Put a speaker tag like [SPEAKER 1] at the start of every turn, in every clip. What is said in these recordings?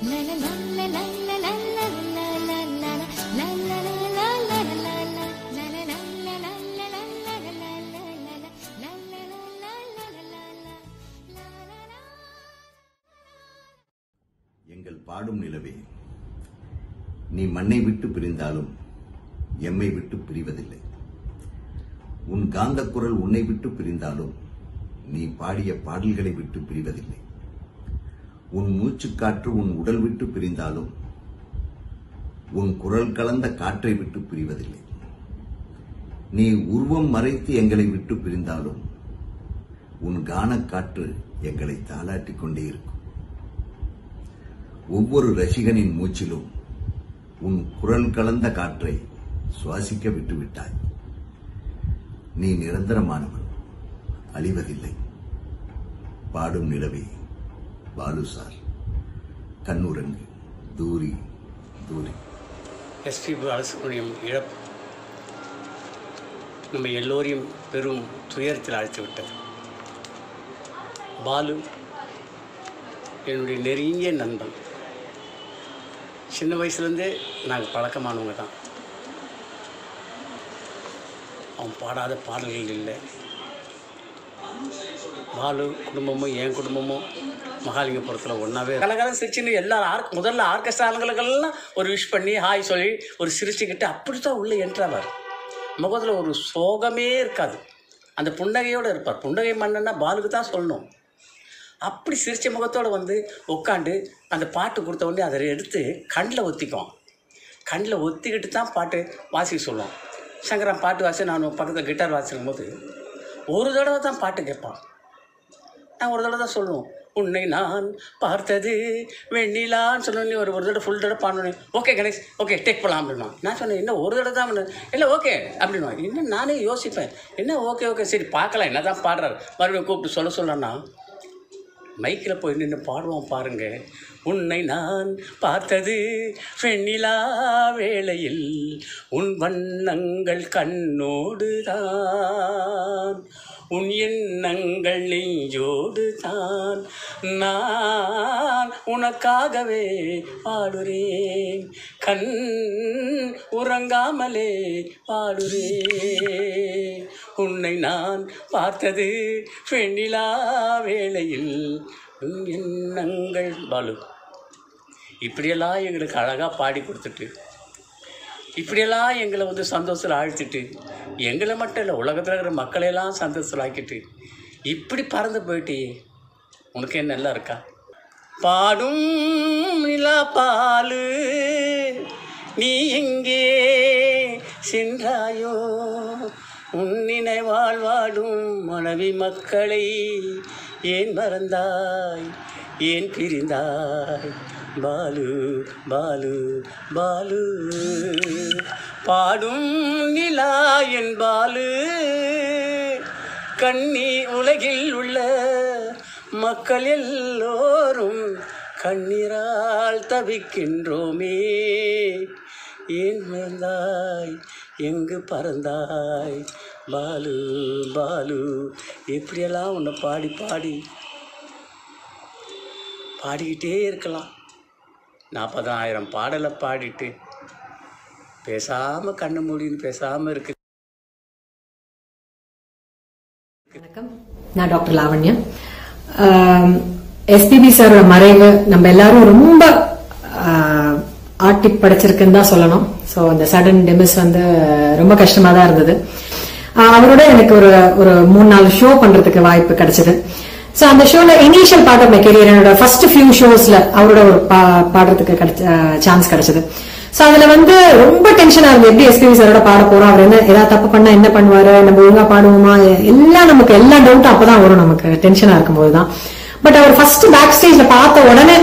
[SPEAKER 1] எங்கள் பாடும் நிலவே, நீ மண்ணை விட்டு பிரிந்தாலும் எம்மை விட்டு பிரிவதில்லை. உன் காந்த குரல் உன்னை விட்டு பிரிந்தாலும் நீ பாடிய பாடல்களை விட்டு பிரிவதில்லை. உன் மூச்சுக்காற்று உன் உடல் விட்டு பிரிந்தாலும் உன் குரல் கலந்த காற்றை விட்டு பிரிவதில்லை. நீ உருவம் மறைத்து எங்களை விட்டு பிரிந்தாலும் உன் கானக்காற்று எங்களை தாளாட்டிக் கொண்டே இருக்கும். ஒவ்வொரு ரசிகனின் மூச்சிலும் உன் குரல் கலந்த காற்றை சுவாசிக்க விட்டுவிட்டாய். நீ நிரந்தரமானவன், அழிவதில்லை. பாடும் நிலவே பாலு சார், கண்ணுரங்கு, தூரி தூரி.
[SPEAKER 2] எஸ்பி பாலசுப்ரமணியம் இழப்பு நம்ம எல்லோரையும் பெரும் துயரத்தில் அழைத்து விட்டது. பாலு என்னுடைய நெருங்கிய நண்பன். சின்ன வயசுலேருந்தே நாங்கள் பழக்கமானவங்க தான். அவன் பாடாத பாடல்கள் இல்லை. பாலு குடும்பமும் என் குடும்பமும் மகாலிங்கபுரத்தில் ஒன்றாவே கலகாலம் சிரிச்சுன்னு எல்லாரும் முதல்ல ஆர்கெஸ்ட்ரா ஆளுங்களுக்கெல்லாம் ஒரு விஷ் பண்ணி ஹாய் சொல்லி ஒரு சிரிச்சுக்கிட்டு அப்படி தான் உள்ளே என்ட்ராவார். முகத்தில் ஒரு சோகமே இருக்காது, அந்த புன்னகையோடு இருப்பார். புன்னகை மன்னன்னா பாலுக்கு தான் சொல்லணும். அப்படி சிரிச்ச முகத்தோடு வந்து உட்காந்து அந்த பாட்டு கொடுத்த உடனே அதை எடுத்து கண்ணில் ஒத்திக்குவோம். கண்ணில் ஒத்திக்கிட்டு தான் பாட்டு வாசிக்க சொல்லுவோம். சங்கரன் பாட்டு வாசி, நான் பக்கத்தில் கிட்டார் வாசிக்கும் போது ஒரு தடவை தான் பாட்டு கேட்பான். நான் ஒரு தடவை தான் சொல்லுவோம், உன்னை நான் பார்த்தது வெண்ணிலான்னு சொன்னோன்னே ஒரு தடவை ஃபுல் தடவை பாடணும். ஓகே கணேஷ், ஓகே டேக் போகலாம் அப்படின்னா. நான் சொன்னேன், என்ன ஒரு தடவை தான் இல்லை ஓகே அப்படின்னா. இன்னும் நானே யோசிப்பேன், என்ன ஓகே ஓகே சரி பார்க்கலாம் என்ன தான் பாடுறாரு. மறுபடியும் கூப்பிட்டு சொல்லன்னா மைக்கில் போய் நின்று பாடுவோம் பாருங்க. உன்னை நான் பார்த்தது வெண்ணிலா வேளையில், உன் வண்ணங்கள் கண்ணோடு தான், உன் எண்ணங்கள் நெஞ்சோடு தான், நான் உனக்காகவே பாடுறேன், கண் உறங்காமலே பாடுறேன். உன்னை நான் பார்த்தது வெண்ணிலா வேளையில், உன் எண்ணங்கள். பாலு இப்படியெல்லாம் எங்களுக்கு அழகாக பாடி கொடுத்துட்டு, இப்படியெல்லாம் எங்களை வந்து சந்தோஷத்தில் ஆழ்த்திட்டு, எங்களை மட்டும் இல்லை உலகத்தில் இருக்கிற மக்களையெல்லாம் சந்தோஷத்தில் ஆக்கிட்டு இப்படி பறந்து போயிட்டே, உனக்கு என்ன நல்லா இருக்கா? பாடும் நிலா பாலு நீ எங்கே சென்றாயோ, உன் நினைவால் வாடும் மனைவி மக்களை ஏன் மறந்தாய், ஏன் பிரிந்தாய்? பாலு பாலு பாலு பாடும் நிலா என் பாலு, கண்ணி உலகில் உள்ள மக்கள் எல்லோரும் கண்ணீரால் தவிக்கின்றோமே, ஏன் மறந்தாய், எங்கு பறந்தாய்? பாலு பாலு எப்படியெல்லாம் உன்னை பாடி பாடி பாடிக்கிட்டே இருக்கலாம். 40,000 பாடலை பாடிட்டு பேசாமல் கண்ணு மூடின்னு பேசாமல் இருக்கு.
[SPEAKER 3] வணக்கம், நான் டாக்டர் லாவண்யா. எஸ்பிபி சாரோட மறைவு நம்ம எல்லாரும் ரொம்ப ஆட்டி படைச்சிருக்குன்னு தான் சொல்லணும். ஸோ அந்த சடன் டெமிஸ் வந்து ரொம்ப கஷ்டமா தான் இருந்தது. அவரோட எனக்கு ஒரு 3-4 ஷோ பண்றதுக்கு வாய்ப்பு கிடைச்சது. ஸோ அந்த ஷோல initial part of my career, என்னோட ஃபர்ஸ்ட் ஃபியூ ஷோஸ்ல அவரோட ஒரு பாடுறதுக்கு சான்ஸ் கிடைச்சது. ஸோ அதுல வந்து ரொம்ப டென்ஷனா இருந்தது, எப்படி எஸ்பிபி சாரோட பாட போறோம், அவர் என்ன ஏதாவது தப்பு பண்ணா என்ன பண்ணுவாரு, நம்ம ஒழுங்கா பாடுவோமா, எல்லாம் நமக்கு எல்லா டவுட்டும் அப்பதான் வரும் நமக்கு டென்ஷனா இருக்கும்போதுதான். பட் அவர் ஃபர்ஸ்ட் பேக் ஸ்டேஜ்ல பார்த்த உடனே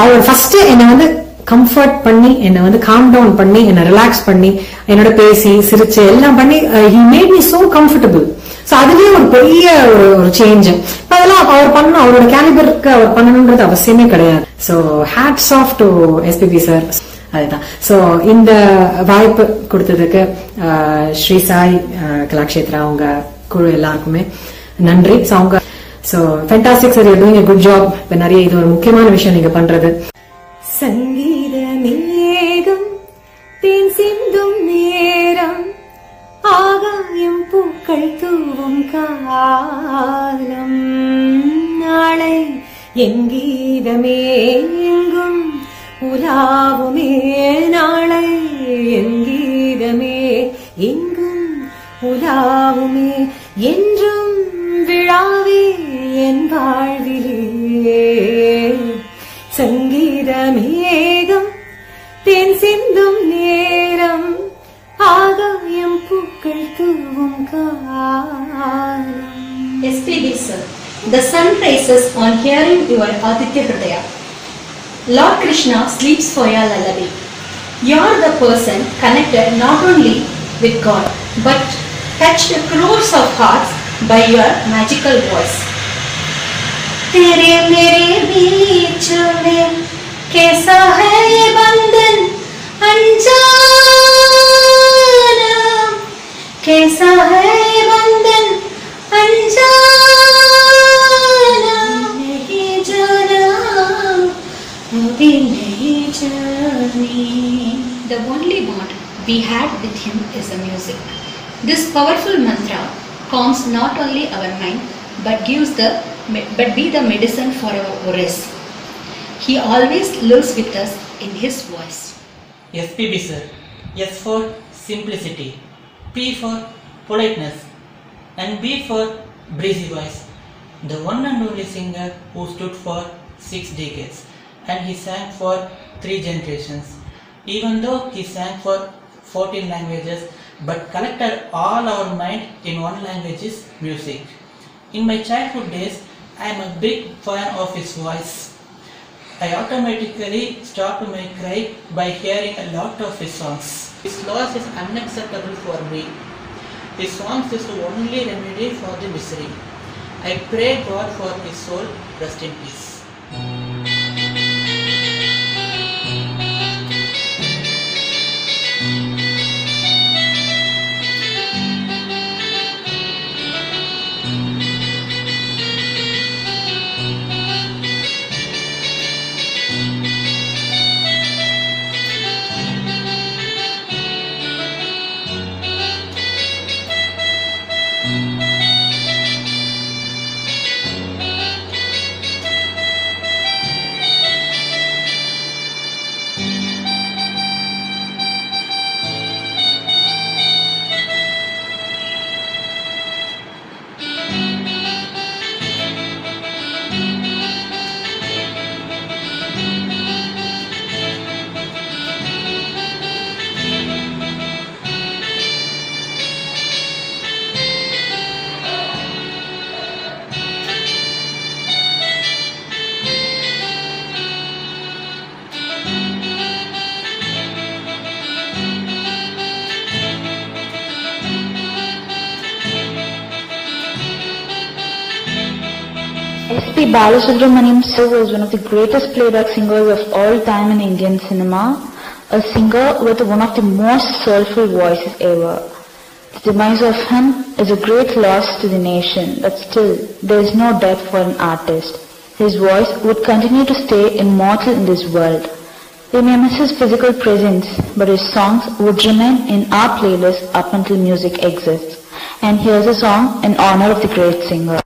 [SPEAKER 3] அவர் ஃபர்ஸ்ட் என்னை வந்து கம்ஃபர்ட் பண்ணி, என்னை வந்து காம் டவுன் பண்ணி, என்னை ரிலாக்ஸ் பண்ணி, என்னோட பேசி சிரிச்சு எல்லாம் பண்ணி he made me so comfortable. So அதுலயே ஒரு பெரிய ஒரு சேஞ்ச். அதெல்லாம் அவர் பண்ணணும், அவரோட கேலிபருக்கு அவர் பண்ணணும்ன்றது அவசியமே கிடையாது. So hats off to SPB sir. அதுதான். சோ இந்த வாய்ப்பு கொடுத்ததுக்கு ஸ்ரீ சாய் கலாக்ஷேத்ரா அவங்க குழு எல்லாருக்குமே நன்றி. அவங்க So fantastic sir, you're doing a good job. நிறைய இது ஒரு முக்கியமான விஷயம் நீங்க பண்றது. சங்கீத மேகம் தேன் சிந்தும் நேரம் ஆகாயம் பூக்கள் தூவும் காலம் நாளை என் கீதமே எங்கும் உலாவுமே நாளை என் கீதமே எங்கும் உலாவுமே என்றும் விழாவே என் வாழ்விலே சங்கீத மேகம் தேன் சிந்தும் நேரம் ஆகாயம் பூக்கள் தூவும் காலம்.
[SPEAKER 4] SPB sir, the sun rises on hearing your Aditya Hridaya. Lord Krishna sleeps for your lullaby. You are the person connected not only with God but touched crores of hearts by your magical voice. तेरे मेरे बीच में कैसा है ये बंधन अनजाना, कैसा है ये बंधन अनजाना, नहीं जाना अभी नहीं जानी. The only bond we had with him is the music. This powerful mantra calms not only our mind but be the medicine for our worries. He always lives with us in his voice.
[SPEAKER 5] SPB sir, S for simplicity, P for politeness, and B for breezy voice. The one and only singer who stood for 6 decades, and he sang for 3 generations. Even though he sang for 14 languages, but collected all our mind in one language is music. In my childhood days, I am a big fan of his voice. I automatically stop my cry by hearing a lot of his songs. His loss is unacceptable for me. His songs is the only remedy for the misery. I pray God for his soul, rest in peace.
[SPEAKER 6] S.P. Balasubramaniam sir was one of the greatest playback singers of all time in Indian cinema, a singer with one of the most soulful voices ever. The demise of him is a great loss to the nation, but still, there is no death for an artist. His voice would continue to stay immortal in this world. We may miss his physical presence, but his songs would remain in our playlist up until music exists. And here's a song in honor of the great singer.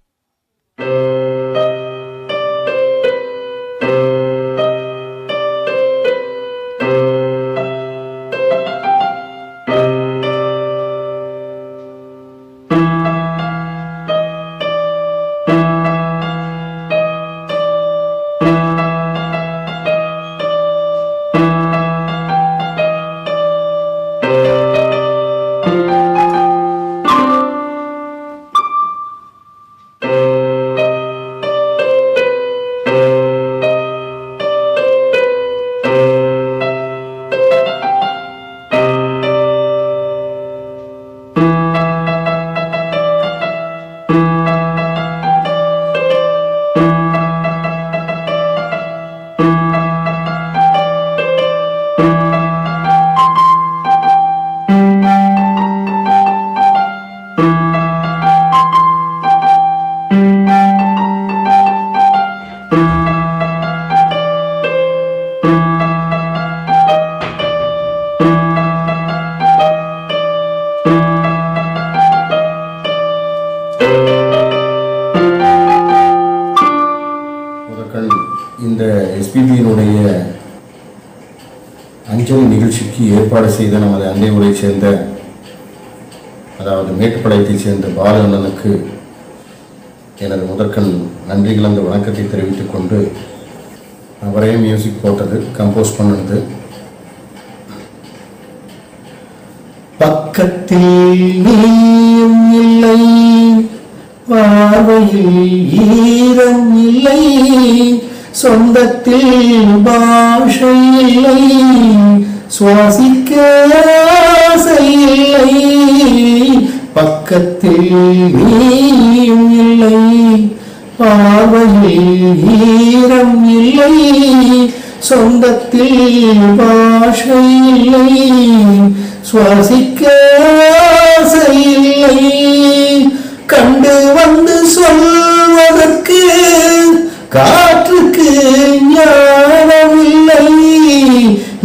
[SPEAKER 7] இந்த எஸ்பிபியினுடைய அஞ்சலி நிகழ்ச்சிக்கு ஏற்பாடு செய்த நமது அண்டை ஊரை சேர்ந்த, அதாவது மேட்டுப்பாளையத்தைச் சேர்ந்த பாலு அண்ணனுக்கு எனது முதற்கண் நன்றி கலந்த வணக்கத்தை தெரிவித்துக் கொண்டு, அவரே மியூசிக் போட்டது, கம்போஸ் பண்ணது. பக்கத்தில் நீயும் இல்லை, பார்வையில் ஈரம் இல்லை, சொந்தத்தில் பாஷை இல்லை, சுவாசிக்க ஆசை இல்லை. பக்கத்தில் நீயும் இல்லை, பார்வையில் ஈரம் இல்லை, சொந்தத்தில் பாஷை இல்லை, சுவாசிக்க ஆசை இல்லை. கண்டு வந்து சொல்வதற்கு காற்றுக்கு ஞானமில்லை,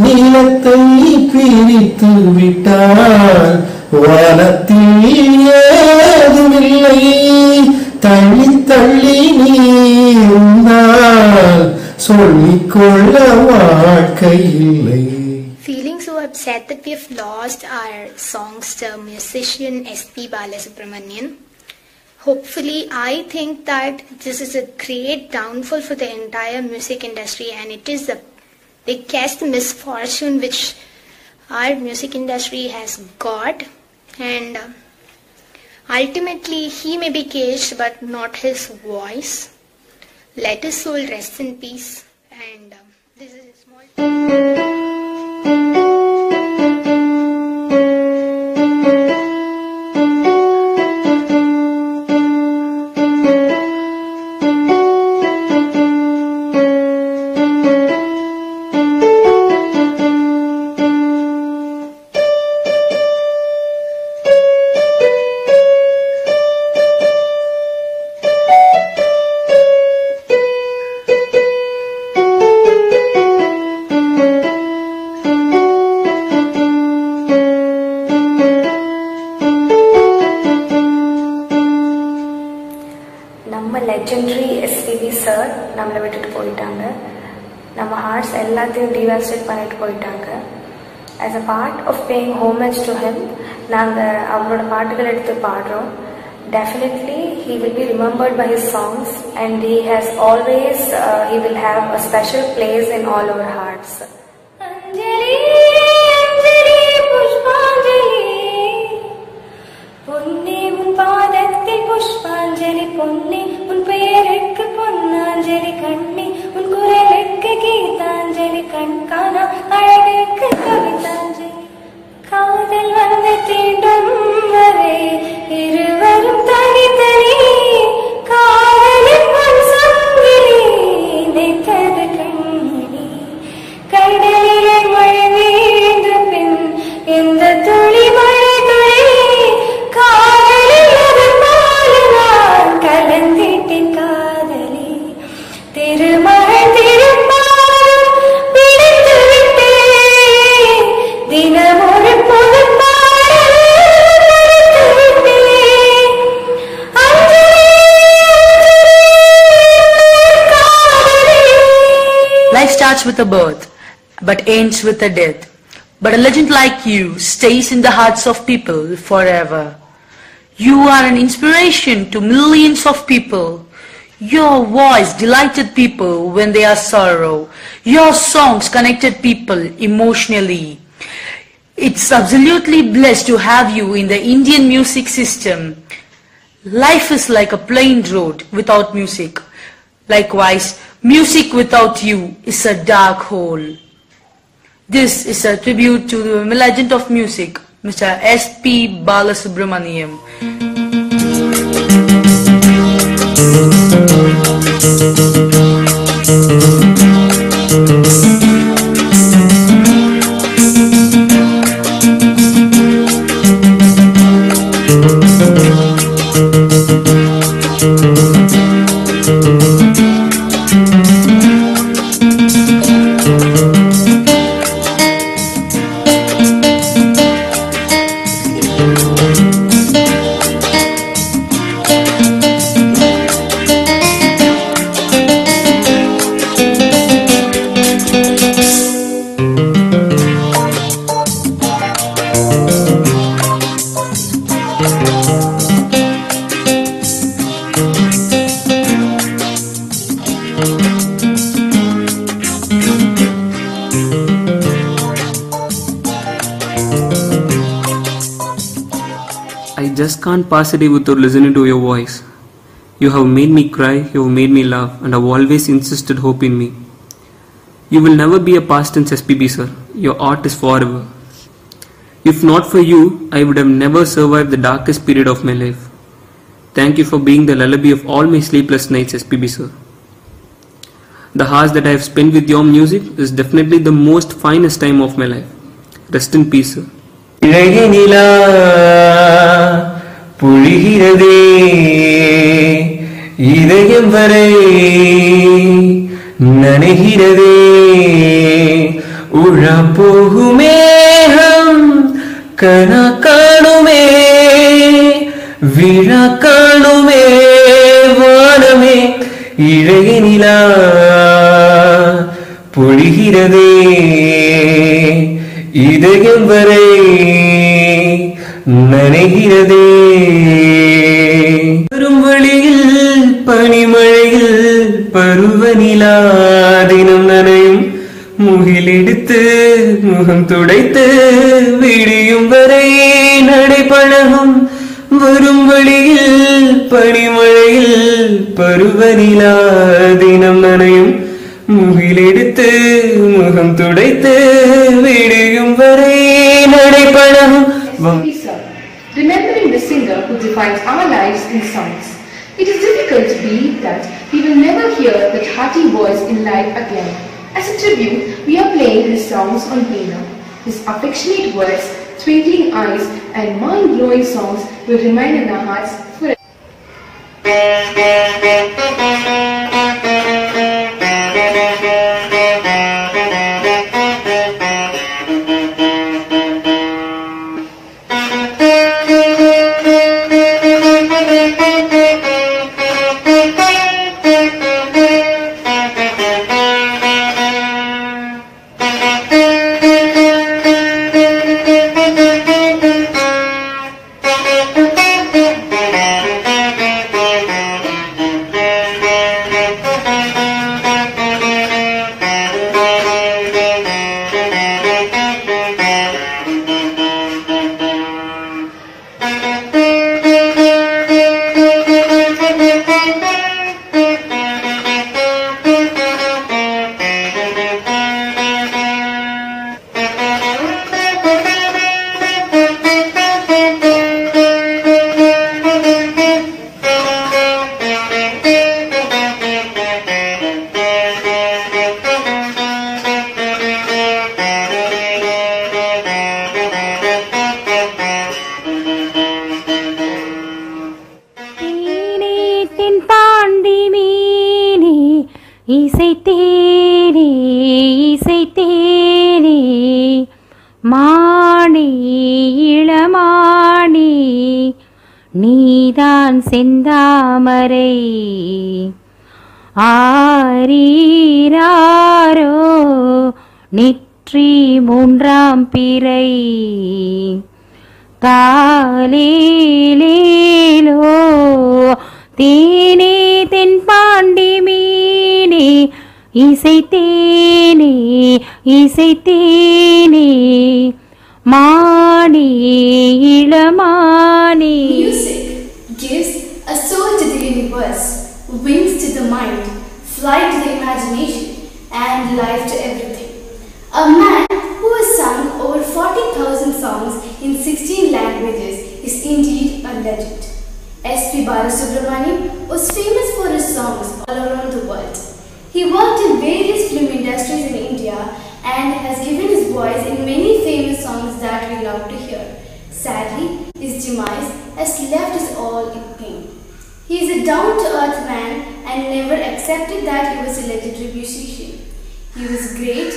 [SPEAKER 7] நீளத்தை பிரித்து விட்டால் வானத்தில் ஏதுமில்லை. தள்ளி தள்ளி நீ இருந்தால் சொல்லிக்கொள்ள வாழ்க்கை இல்லை.
[SPEAKER 8] Feeling so upset that we have lost our songster musician S.P. Balasubramanian. Hopefully, I think that this is a great downfall for the entire music industry, and it is the biggest misfortune which our music industry has got. And ultimately, he may be caged, but not his voice. Let his soul rest in peace. And this is a small.
[SPEAKER 9] legendary SPB sir நம்மளை விட்டுட்டு போயிட்டாங்க. நம்ம hearts எல்லாத்தையும் devastate பண்ணிட்டு போயிட்டாங்க. As a part of paying homage to him, நாங்க அவரோட பாட்டுகள் எடுத்து பாடுறோம். Definitely he will be remembered by his songs, and he has always he will have a special place in all our hearts. Anjali Anjali Pushpanjali Punni un paadathil Pushpanjali Punni un perukku Ponnanjali Kanni un kuralukku Geethanjali Kankana azhagukku Kavithanjali காதல் வந்து தீண்டும் வரை இருவரும் தனித்தனி காதலின் பொன் சங்கிலி இணைத்தது கண்மணி கடலிலே மழை வீழ்ந்த பின் எந்த துளி மழை துளி காதலில் அது போல நான் கலந்திட்டேன் காதலி திருமழை திருப்பாலும் பிடித்து விட்டேன் தினமும்
[SPEAKER 10] Life starts with a birth, but ends with a death. But a legend like you stays in the hearts of people forever. You are an inspiration to millions of people. Your voice delighted people when they are sorrow. Your songs connected people emotionally. It's absolutely blessed to have you in the Indian music system. Life is like a plain road without music. Likewise, music without you is a dark hole. This is a tribute to the legend of music, Mr. S.P. Balasubramaniam.
[SPEAKER 11] just can't pass a day without listening to your voice. You have made me cry, you have made me laugh, and have always insisted hope in me. You will never be a past tense SPB sir. Your art is forever. If not for you, I would have never survived the darkest period of my life. Thank you for being the lullaby of all my sleepless nights, SPB sir. The hours that I have spent with your music is definitely the most finest time of my life. Rest in peace, sir.
[SPEAKER 12] இழகினிலா பொழிகிறதே இதயம் வரை நனைகிறதே உழா போகுமேகம் கனா காணுமே விழா காணுமே வானமே இழகினிலா பொழிகிறதே இதயம் வரை நனைகிறதே வரும் வழியில் பனிமழையில் பருவநிலா தினம் நனையும் முகிலெடுத்து முகம் துடைத்து விடியும் வரை நடைபழகும் வரும் வழியில் பனிமழையில் பருவநிலா தினம் நனையும் முகிலெடுத்து முகம் துடைத்து விடியும் வரை நடைபழகும்.
[SPEAKER 13] Remembering the singer who defines our lives in songs, it is difficult to believe that we will never hear that hearty voice in life again. As a tribute, we are playing his songs on piano. His affectionate words, twinkling eyes, and mind-blowing songs will remain in our hearts forever.
[SPEAKER 14] மானே இளமானே நீதான் செந்தாமரை ஆரீராரோ நெற்றி மூன்றாம் பிறை தாலேலேலோ தேனே தென்பாண்டி மீனே இசைத்தேனே இசைத்தேனே மானே இளமானே.
[SPEAKER 15] Music gives a soul to the universe, wings to the mind, flight to the imagination, and life to everything. A man who has sung over 40,000 songs in 16 languages is indeed a legend. S.P. Balasubramaniam was famous for his songs all around the world. He worked in various film industries in India and has given his voice in many famous songs that we love to hear. Sadly, his demise has left us all in pain. He is a down-to-earth man and never accepted that he was a legendary musician. He was great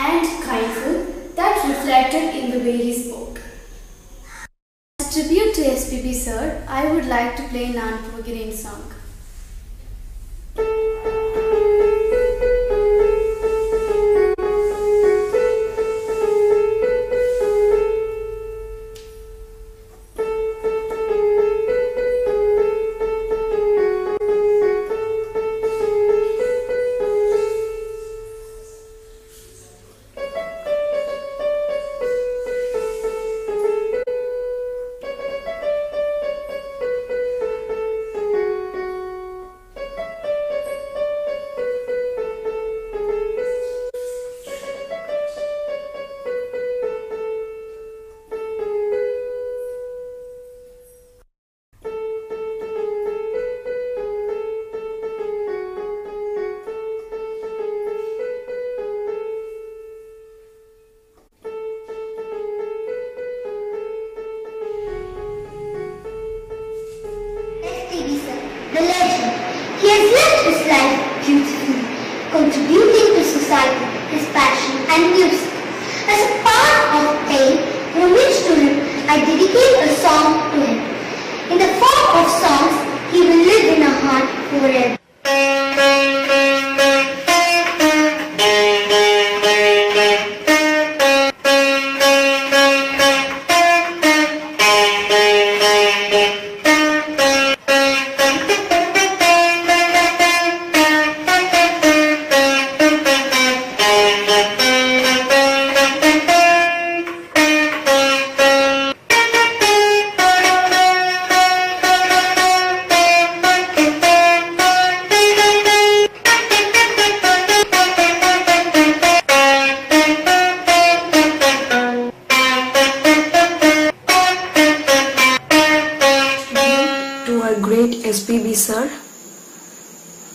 [SPEAKER 15] and kindful, that reflected in the way he spoke. As a tribute to SPB sir, I would like to play an unforgettable song.
[SPEAKER 16] SPB sir.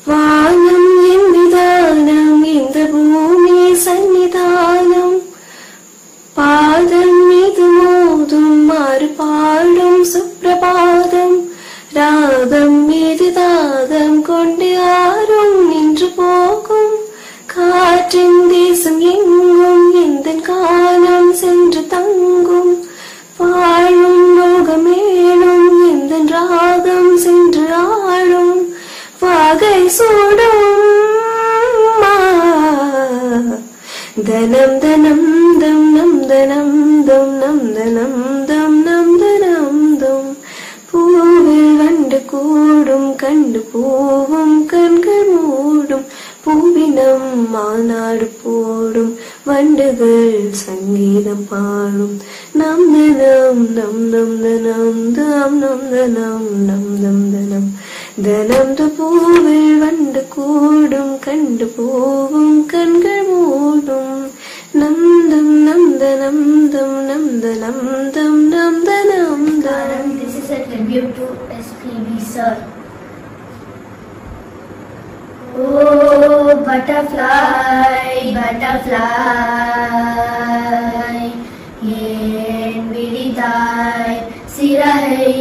[SPEAKER 16] வானம் என் விதானம் இந்த பூமி சன்னிதானம் பாதம் மீது மோதும் மாறு பாடும் சுப்பிரபாதம் ராகம் மீது தாகம் கொண்டு ஆறும் நின்று போகும் காற்றின் தேசம் எங்கும் எந்த காலம் சென்று தங்கும் வாழும் லோகமேலும் எந்த ராகம் சென்று ஆளும் வாகை சூடும் தனம் தனம் தம் நம் தனம் தம் நம் தனம் தம் நம் தனம் தம் பூவில் வண்டு கூடும் கண்டு பூவும் கண்கள் மூடும் பூவினம் மாநாடு போடும் வண்டுகள் சங்கீதம் பாடும் நம் தனம் நம் நம் தனம் தாம் நம் தனம் நம் நம் தனம் தனம் த பூவில் வண்டு கூடும் கண்டு பூவும் கண்கள் மூடும் நம் தம் நம் தனம் தம் நம் தனம் தம் நம் தனம் தனம்.
[SPEAKER 17] This is a tribute to SPB sir. Oh, butterfly, butterfly, yen vididai sirahai,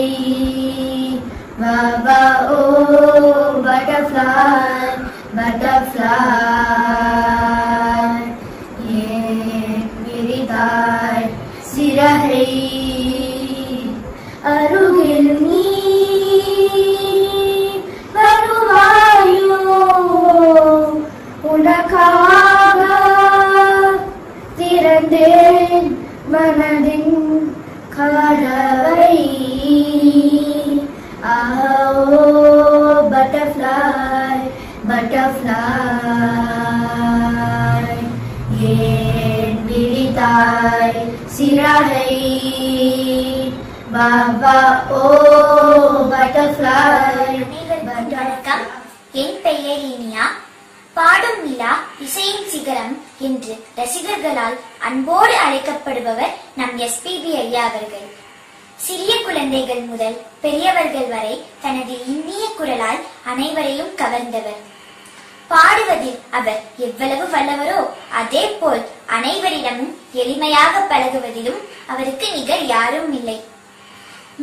[SPEAKER 17] baba. Oh, butterfly, butterfly, yen vididai sirahai, arugil nee varuvayo. உனக்காக திறந்தேன் மனதின் கதவை. Oh, butterfly, butterfly, ஏன் விழித்தாய் சிறகை பாபா. Oh, butterfly.
[SPEAKER 18] வணக்கம், என் பெயர் இனியா. பாடும் நிலா இசையின் சிகரம் என்று ரசிகர்களால் அன்போடு அழைக்கப்படுபவர் நம் SPB ஐயா அவர்கள். சிறிய குழந்தைகள் முதல் பெரியவர்கள் வரை தனது இனிய குரலால் அனைவரையும் கவர்ந்தவர். பாடுவதில் அவர் எவ்வளவு வல்லவரோ அதே போல் அனைவரிடமும் எளிமையாக பழகுவதிலும் அவருக்கு நிகர் யாரும் இல்லை.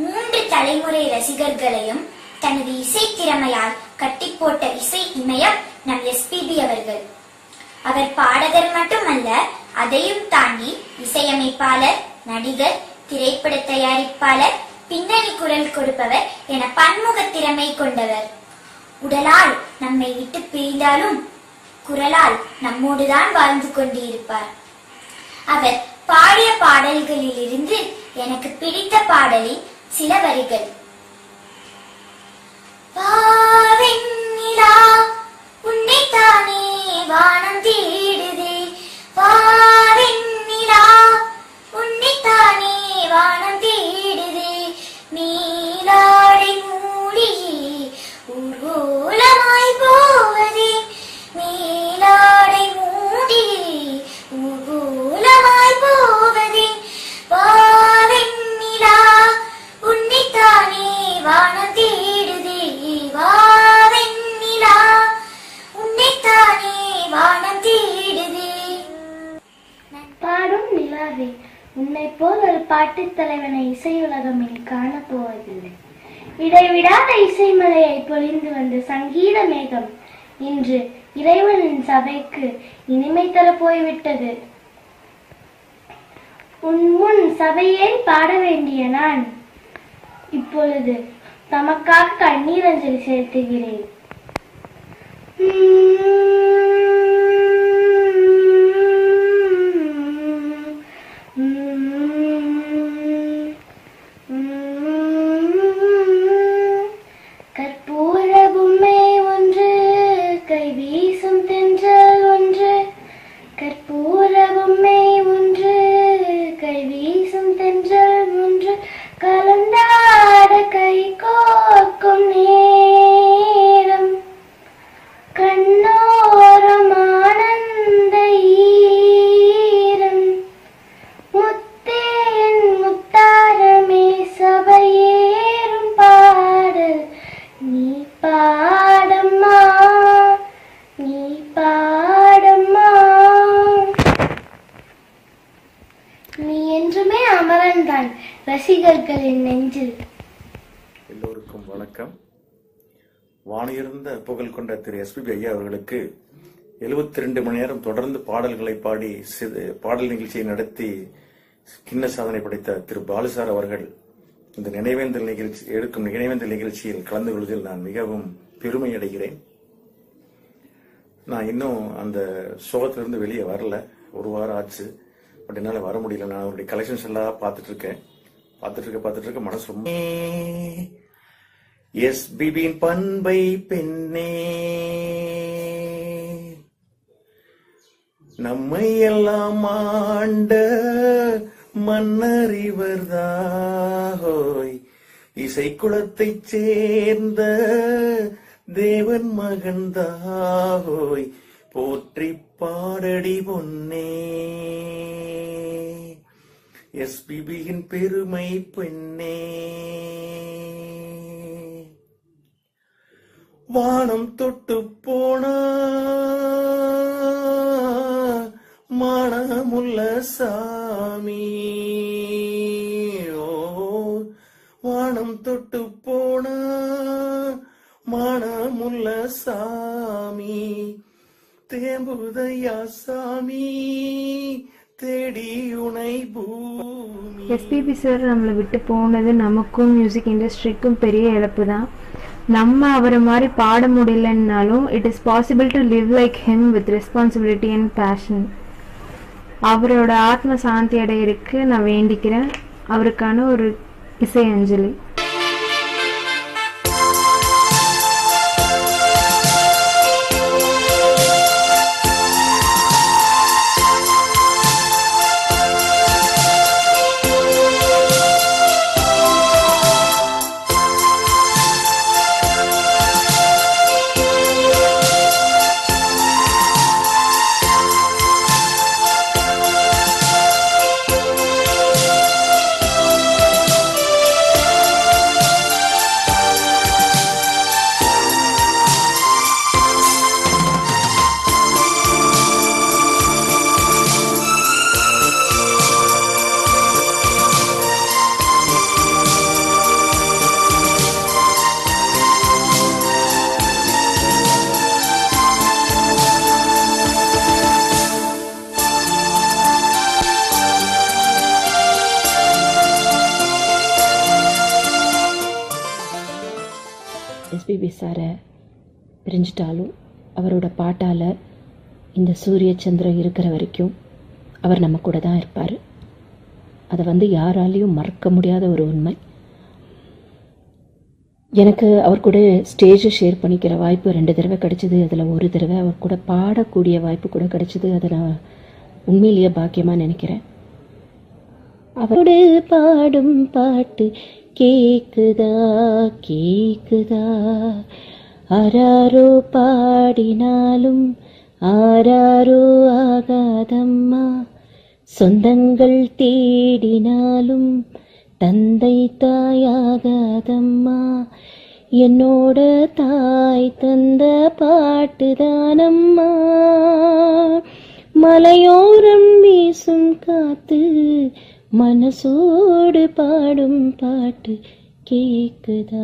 [SPEAKER 18] 3 தலைமுறை ரசிகர்களையும் தனது இசை திறமையால் கட்டி போட்ட இசை இமயம் நம் SPB அவர்கள். அவர் பாடகர் மட்டுமல்ல, அதையும் தாண்டி இசையமைப்பாளர், நடிகர், திரைப்பட தயாரிப்பாளர், பின்னணி குரல் கொடுப்பவர் என பன்முக திறமை கொண்டவர். உடலால் நம்மை விட்டு பிரிந்தாலும் குரலால் நம்மோடுதான் வாழ்ந்து கொண்டிருப்பார். அவர் பாடிய பாடல்களிலிருந்து எனக்கு பிடித்த பாடலின் சில வரிகள். வாவெண்ணிலா உன்னைத்தானே வானம் தேடுதே, வாவெண்ணிலா உன்னைத்தானே வானம் தேடுதே, நீலாடை மூடியே ஊர்வலமாய் போவதே, நீலாடை மூடியே ஊர்வலமாய் போவதே, வாவெண்ணிலா உன்னைத்தானே வானம் தேடுதே, வாவெண்ணிலா உன்னைத்தானே வானம் தேடுதே.
[SPEAKER 17] பாடும் நிலாவே, உன்னை போல் ஒரு பாட்டுத் தலைவனை இசையுலகமே காணப்போவதில்லை. இடைவிடாத இசைமலையை பொழிந்து வந்த சங்கீத மேகம் இன்று இறைவனின் சபைக்கு இனிமை தர போய்விட்டது. உன் முன் சபையே பாட வேண்டிய நான் இப்பொழுது தமக்காக கண்ணீர் அஞ்சலி செலுத்துகிறேன். கற்பூர பொம்மை ஒன்று, கை வீசும் தென்றல் ஒன்று, கற்பூர பொம்மை ஒன்று, கை வீசும் தென்றல் ஒன்று, கலந்தாட கை கோர்க்கும் நேரம், கண்ணோர ரசிகர்களின் நெஞ்சில்.
[SPEAKER 7] எல்லோருக்கும் வணக்கம். வானியிருந்த புகழ் கொண்ட திரு எஸ்பிபி ஐயா அவர்களுக்கு 72 மணி நேரம் தொடர்ந்து பாடல்களை பாடி பாடல் நிகழ்ச்சியை நடத்தி கிண்ண சாதனை படைத்த திரு பாலுசார் அவர்கள் இந்த நினைவேந்தல் நிகழ்ச்சியில் கலந்து கொள்வதில் நான் மிகவும் பெருமை அடைகிறேன். நான் இன்னும் அந்த சோகத்திலிருந்து வெளியே வரல, ஒரு வாரம் ஆச்சு. பட் என்னால வர முடியல. நான் அவருடைய கலெக்ஷன்ஸ் எல்லாம் பார்த்துட்டு இருக்க மனசு ரொம்ப எஸ்பிபியின் பண்பை பெண்ணே நம்மை எல்லாம் ஆண்ட மன்னறிவர்தாய் இசைக்குளத்தைச் சேர்ந்த தேவன் மகன்தாய் போற்றி பாடடி பொன்னே எஸ்பிபியின் பெருமை பெண்ணே. வானம் தொட்டு போனா மானமுள்ள சாமி, ஓ வானம் தொட்டு போனா மானமுள்ள சாமி தேம்புதையா சாமி தேடி உனை பூமி.
[SPEAKER 19] எஸ்பிபி சார் நம்மளை விட்டு போனது நமக்கும் மியூசிக் இண்டஸ்ட்ரிக்கும் பெரிய இழப்பு தான். நம்ம அவரை மாதிரி பாட முடியலன்னாலும் it is possible to live like him with responsibility and passion. அவரோட ஆத்ம சாந்தி அடையிறதுக்கு நான் வேண்டிக்கிறேன். அவருக்கான ஒரு இசை அஞ்சலி.
[SPEAKER 20] எஸ்பிபி சாரை பிரிஞ்சிட்டாலும் அவரோட பாட்டால் இந்த சூரிய சந்திரன் இருக்கிற வரைக்கும் அவர் நம்ம கூட தான் இருப்பார். அதை யாராலையும் மறக்க முடியாத ஒரு உண்மை. எனக்கு அவர் கூட ஸ்டேஜை ஷேர் பண்ணிக்கிற வாய்ப்பு 2 தடவை கிடச்சிது. அதில் ஒரு தடவை அவர் கூட பாடக்கூடிய வாய்ப்பு கூட கிடச்சிது. அதை நான் உண்மையிலேயே பாக்கியமாக நினைக்கிறேன். அவரோடு பாடும் பாட்டு கேக்குதா கேக்குதா, ஆராரோ பாடினாலும் ஆராரோ ஆகாதம்மா, சொந்தங்கள் தேடினாலும் தந்தை தாயாகாதம்மா, என்னோட தாய் தந்த பாட்டுதானம்மா, மலையோரம் வீசும் காத்து மனசோடு பாடும் பாட்டு கேக்குதா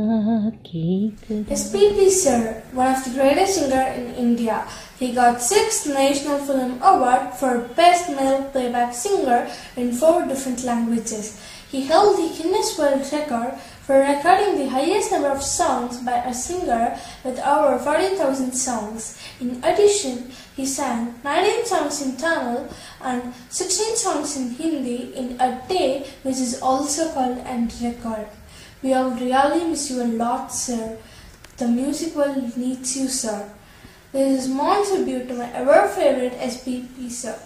[SPEAKER 20] கேக்குதா.
[SPEAKER 15] SPB sir, one of the greatest singer in India. He got 6th National Film Award for Best Male Playback Singer in 4 different languages. He held the Guinness World Record for recording the highest number of songs by a singer with over 40,000 songs. In addition, he sang 19 songs in Tamil and 16 songs in Hindi in a day, which is also called a record. We all really miss you a lot, sir. The music world needs you, sir. This is small tribute to my ever favorite SPB sir.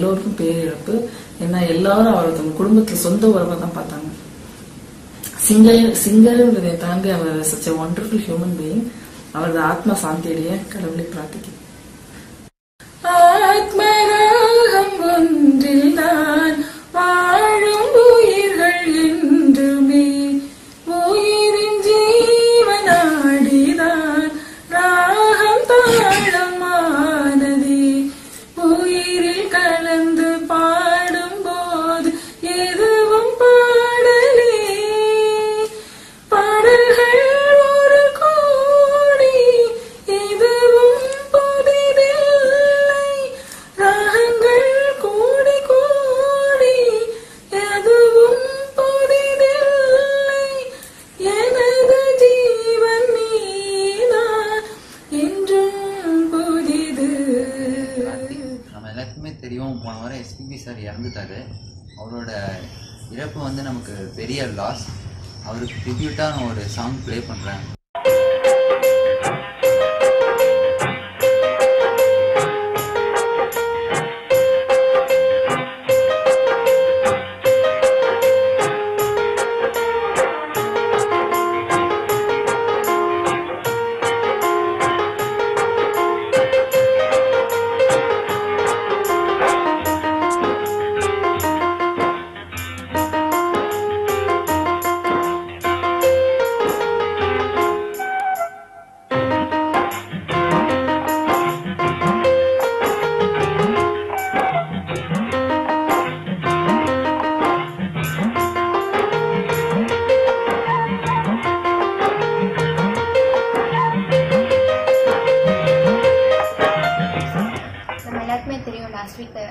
[SPEAKER 21] எல்லோருக்கும் பேரிழப்பு. ஏன்னா எல்லாரும் அவரை தங்க குடும்பத்துல சொந்த உறவை தான் பார்த்தாங்க. சிங்கர்ன்றதை தாண்டி அவர் such a wonderful human being. அவரது ஆத்மா சாந்தியடைய கடவுளை பிரார்த்திக்கிறேன். ஆத்மராகம் ஒன்றில் நான் வாழும் உயிர்கள் என்றுமே உயிரின் ஜீவனாடிதான் ராகம் தாளமானதே உயிரில் கலந்து பாடும் போது எதுவும் பாடலே பாடல்கள் ஒரு கோடி எதுவும் புதிதில்லை ராகங்கள் கோடி கோடி எதுவும் புதிதில்லை எனது ஜீவன் நீதான் என்றும் புதிது.
[SPEAKER 22] நம்ம எல்லாத்துக்குமே தெரியும், போன வாரம் எஸ்பிபி சார் இறந்துட்டாரு. அவரோட இறப்பு வந்து நமக்கு பெரிய லாஸ். அவருக்கு ட்ரிபியூட்டாக நான் ஒரு சாங் ப்ளே பண்ணுறேன்.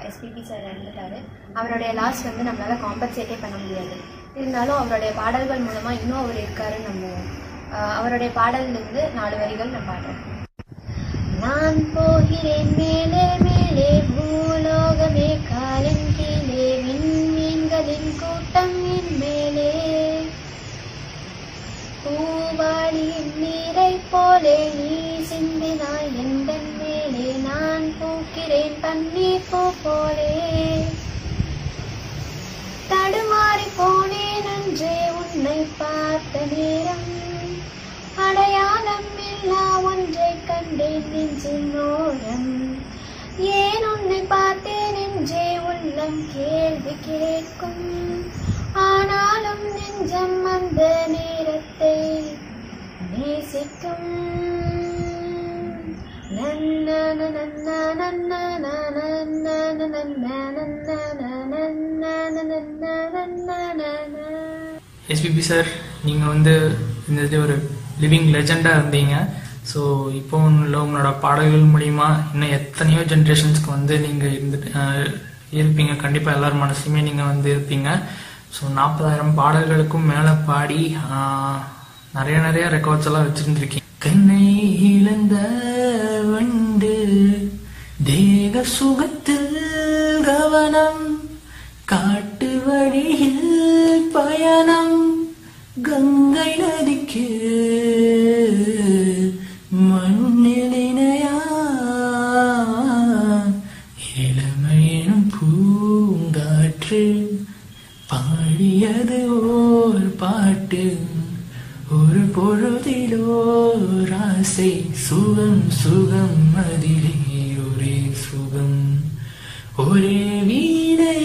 [SPEAKER 23] எஸ்பிபி சார் இறந்துட்டாரு. அவருடைய லாஸ் வந்து நம்மளால காம்பன்சேட்டே பண்ண முடியாது. இருந்தாலும் அவருடைய பாடல்கள் மூலமா இன்னும் அவர் இருக்காருன்னு நம்புவோம். அவருடைய பாடலிலிருந்து 4 வரிகள் நான் பாடுறேன். நான் போகிறேன் மேலே மேலே பூலோகமே காலின் கீழே விண்மீன்களின் கூட்டம் என் மேலே பூவாளியின் நீரை போலே நீ சிந்தினாய் எந்தன் மேலே நான் பூக்கிறேன் பன்னீர் பூ போலே தடுமாறி போனேன் அன்றே உன்னை பார்த்த நேரம் அடையாளம் இல்லா ஒன்றை கண்டேன் நெஞ்சின் ஓரம் ஏன் உன்னை பார்த்தேன் என்றே உள்ளம் கேள்வி கேட்கும் ஆனாலும் நெஞ்சம் அந்த நேரத்தை நேசிக்கும்.
[SPEAKER 24] எஸ்பிபி சார், நீங்கள் வந்து இந்த ஒரு லிவிங் லெஜெண்டாக இருந்தீங்க. ஸோ இப்போ உள்ள உங்களோட பாடல்கள் மூலிமா இன்னும் எத்தனையோ ஜென்ரேஷன்ஸ்க்கு வந்து நீங்கள் இருப்பீங்க. கண்டிப்பாக எல்லார் மனசுலையுமே நீங்கள் வந்து இருப்பீங்க. ஸோ 40,000 பாடல்களுக்கும் மேலே பாடி நிறைய ரெக்கார்ட்ஸ் எல்லாம் வச்சுருந்துருக்கீங்க. கண்ணை இழந்த வண்டு தேக சுகத்தில் கவனம் காட்டு வழியில் பயணம் கங்கை நதிக்கு மண்ணிலையா இளமையினும் பூங்காற்று பாடியது ஓர் பாட்டு ஒரு பொழுதிலோர் ஆசை சுகம் சுகம் அதிலே ஒரே சுகம் ஒரே வீணை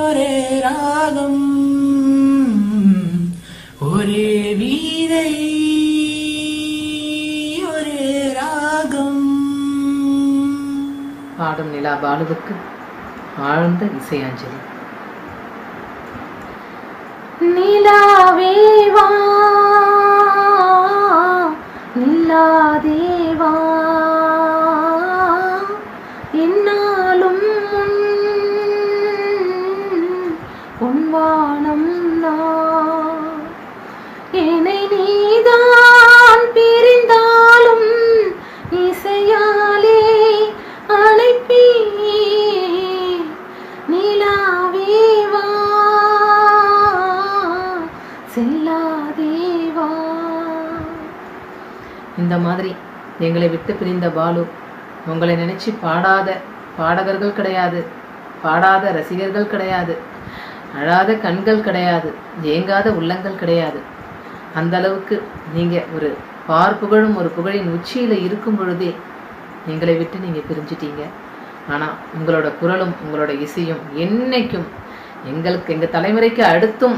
[SPEAKER 24] ஒரே ராகம் ஒரே வீணை ஒரே ராகம்.
[SPEAKER 25] பாடும் நிலா பாலுவுக்கு ஆழ்ந்த இசையாஞ்சலி.
[SPEAKER 14] நிலாவேவா நில்லாதேவா என்னாலும் உன்வானம் நான் என்னை நீதான் பிரிந்தாலும் இசையாலே அழைப்பே நிலாவேவா செல்லாதேவா.
[SPEAKER 25] இந்த மாதிரி எங்களை விட்டு பிரிந்த பாலு உங்களை நினைச்சு பாடாத பாடகர்கள் கிடையாது, பாடாத ரசிகர்கள் கிடையாது, அழாத கண்கள் கிடையாது, ஏங்காத உள்ளங்கள் கிடையாது. அந்த அளவுக்கு நீங்கள் ஒரு பார்ப்புகழும் ஒரு புகழின் உச்சியில் இருக்கும் பொழுதே எங்களை விட்டு நீங்கள் பிரிஞ்சிட்டீங்க. ஆனால் உங்களோட குரலும் உங்களோட இசையும் என்னைக்கும் எங்கள் தலைமுறைக்கு அடுத்தும்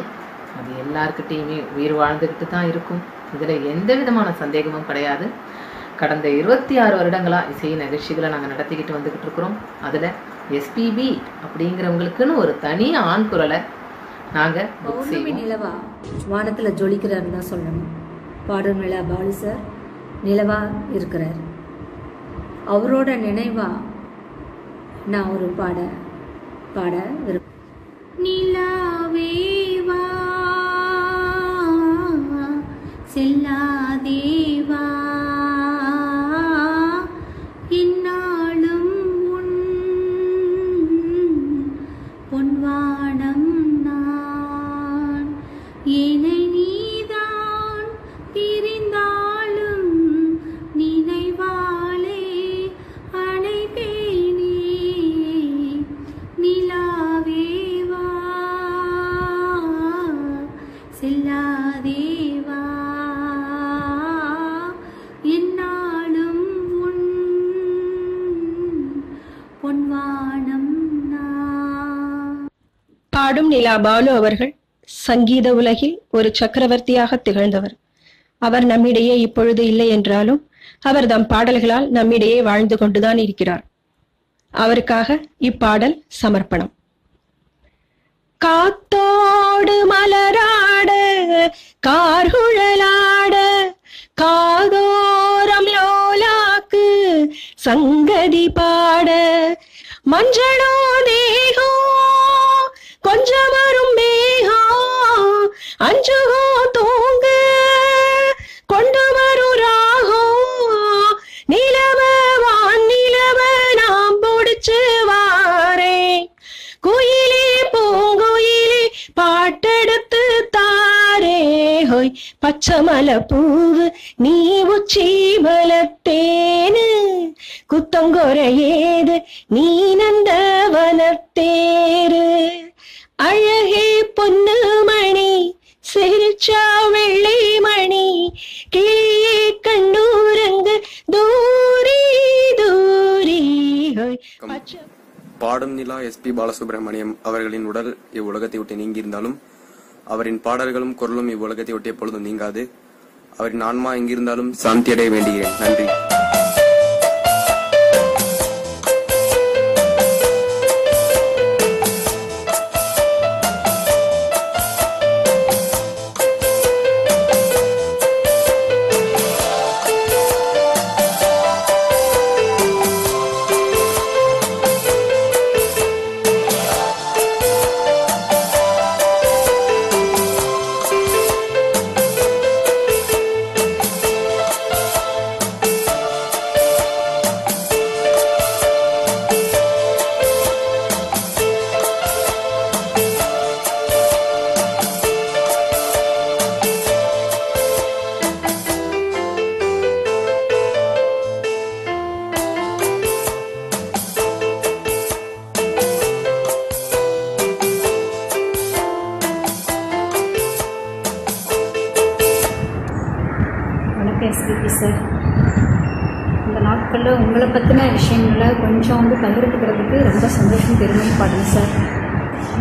[SPEAKER 25] அது எல்லார்கிட்டையுமே உயிர் வாழ்ந்துக்கிட்டு தான் இருக்கும். இதில் எந்த விதமான சந்தேகமும் கிடையாது. கடந்த 26 வருடங்களாக இசை நிகழ்ச்சிகளை நாங்கள் நடத்திக்கிட்டு வந்துக்கிட்டு இருக்கிறோம். அதில் எஸ்பிபி அப்படிங்கிறவங்களுக்குன்னு ஒரு தனி ஆண் குரலை நாங்கள் புக் செய்வோம்.
[SPEAKER 1] நிலவா வானத்தில் ஜொலிக்கிறார் தான் சொல்லணும். பாடல் நிலா பாலு சார் நிலவா இருக்கிறார். அவரோட நினைவா நான் ஒரு பாட விரும்புகிறேன்.
[SPEAKER 14] நிலாவேவா செல்லாதேவா இந்நாளும் உன் பொன்வானம் நான் என்னை நீதான் பிரிந்தாலும் நினைவாலே அணைப்பேனே. நிலாவேவா செல்லாதேவா என்னாலும் உன் பொன்வானம் நான்.
[SPEAKER 2] பாடும் நிலா பாலு அவர்கள் சங்கீத உலகில் ஒரு சக்கரவர்த்தியாக திகழ்ந்தவர். அவர் நம்மிடையே இப்பொழுது இல்லை என்றாலும் அவர் தம் பாடல்களால் நம்மிடையே வாழ்ந்து கொண்டுதான் இருக்கிறார். அவருக்காக இப்பாடல் சமர்ப்பணம். காத்தோடு மலராட கார்குழலாட காதோரம் லோலாக்கு சங்கதி பாட மஞ்சளோ தேகோ கொஞ்சம் வரும் மேகோ அஞ்சுகோ தூங்க கொண்டு வரும் ராகோ நிலவ வானிலவ நாம் பிடிச்சு வாரே குயிலே பூங்குயிலே பாட்டெடுத்து தாரே ஹோய் பச்சை மலை பூவு நீ உச்சி மலத்தேனு குத்தங்கொரையேது நீ நந்த வனத்தேரு அழகே பொன்னு மணி சிரிச்சா வெள்ளை மணி கிளியே கண்ணூரங்கு தூரி தூரி ஹோய் பச்சை.
[SPEAKER 3] பாடும் நிலா எஸ்பி பாலசுப்ரமணியம் அவர்களின் உடல் இவ்வுலகத்தை விட்டு நீங்கியிருந்தாலும் அவரின் பாடல்களும் குரலும் இவ்வுலகத்தை விட்டு எப்பொழுதும் நீங்காது. அவரின் ஆன்மா எங்கிருந்தாலும் சாந்தியடைய வேண்டுகிறேன். நன்றி.
[SPEAKER 1] எஸ்பிபி சார், இந்த நாட்களில் உங்களை பற்றின விஷயங்களை கொஞ்சம் பகிர்ந்துக்கிறதுக்கு ரொம்ப சந்தோஷம் பெருமையும் பாடுங்க சார்.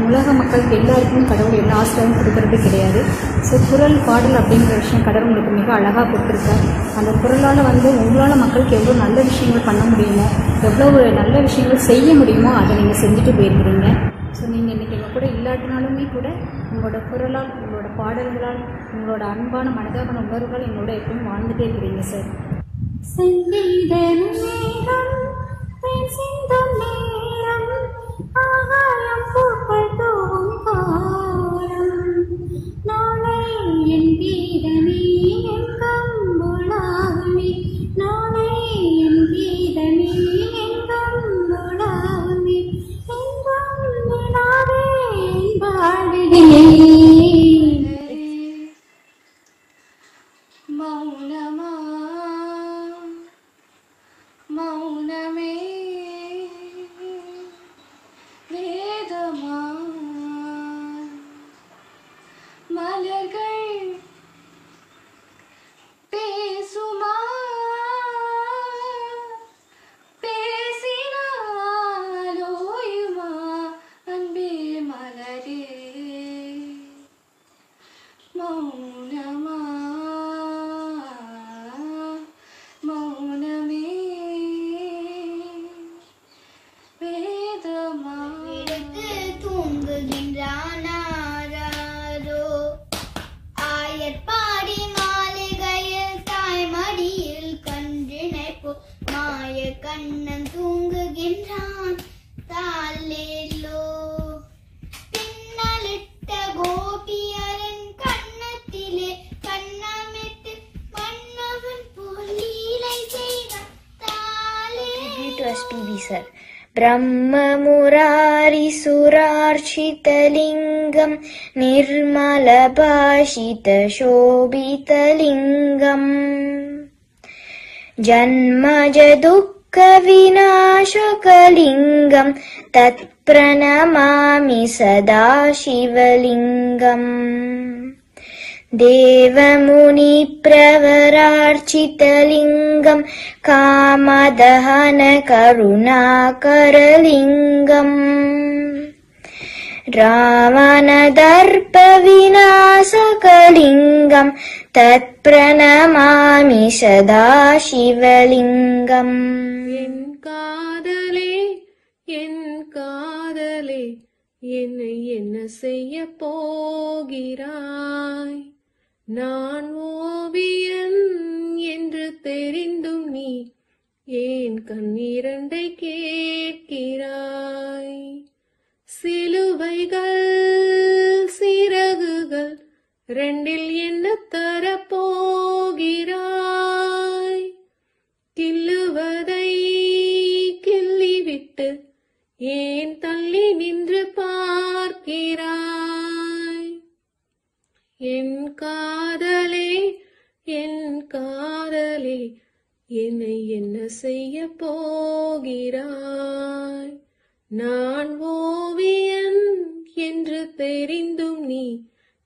[SPEAKER 1] உலக மக்களுக்கு எல்லாருக்கும் கடவுள் எல்லா ஆசிரியரும் கொடுக்கறது கிடையாது. ஸோ குரல் பாடல் அப்படிங்கிற விஷயம் கடவுள் உங்களுக்கு மிக அழகாக கொடுத்துருக்கார். அந்த குரலால் உங்களால் மக்களுக்கு எவ்வளோ நல்ல விஷயங்கள் பண்ண முடியுமோ, எவ்வளோ ஒரு நல்ல விஷயங்கள் செய்ய முடியுமோ அதை நீங்கள் செஞ்சுட்டு போயிருக்கிறீங்க. ஸோ நீங்கள் இன்றைக்கி எங்கள் கூட இல்லாட்டினாலுமே கூட உங்களோட குரலால், உங்களோட பாடல்களால், உங்களோட அன்பான மனிதாபன உணர்வுகள் எங்களோட எப்பவும் வாழ்ந்துட்டே இருக்கிறீங்க சார்.
[SPEAKER 14] ஆகாயம் பூக்கள் தூவும் காலம், நாளை என் கீதமே என் கம்புளாமே, நாளை என் கீதமே என் கம்புளாமே, என்றும் நிலாவே என் வாழ்விலே. மௌனமா மௌனமே
[SPEAKER 18] SPB sir. ब्रह्ममुरारिसुरार्चितलिङ्गं निर्मलभाषितशोभितलिङ्गम् जन्मजदुःखविनाशकलिङ्गं तत्प्रणमामि सदा शिवलिङ्गम् देवमुनिप्रवरार्चितलिङ्गं कामदहनकरुणाकरलिङ्गम् रावणदर्पविनाशकलिङ्गं तत्प्रणमामि सदा शिवलिङ्गम्
[SPEAKER 4] காதலே என்னை என்ன செய்ய போகிறாய்? நான் ஓவியன் என்று தெரிந்தும் நீ ஏன் கண்ணீரண்டை கேட்கிறாய்? சிலுவைகள் சிறகுகள் ரெண்டில் என்ன தரப்போகிறாய்? கில்லுவதை கிள்ளிவிட்டு ஏன் தள்ளி நின்று பார்க்கிறாய்? என் காதலே என்னை என்ன செய்ய போகிறாய்? நான் ஓவியன் என்று தெரிந்தும் நீ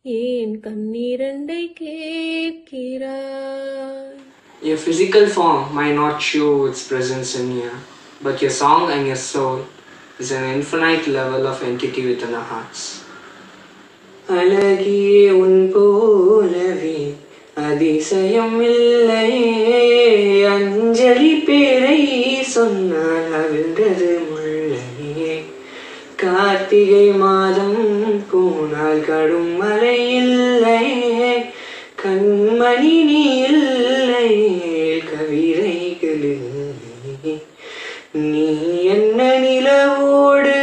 [SPEAKER 4] ஏன் கண்ணீரண்டை கேட்கிறாய்?
[SPEAKER 5] Your physical form might not show its presence in you, but your song and your soul is an infinite level of entity within our hearts. அழகியே உன் போலவே அதிசயம் இல்லையே, அஞ்சலி பேரை சொன்னால் அவிழ்ந்தது முள்ளையே, கார்த்திகை மாதம் போனால் கடும் மழை இல்லையே, கண்மணி நீ இல்லையே கவிதைகள் இல்லையே, நீ என்ன நிலவோடு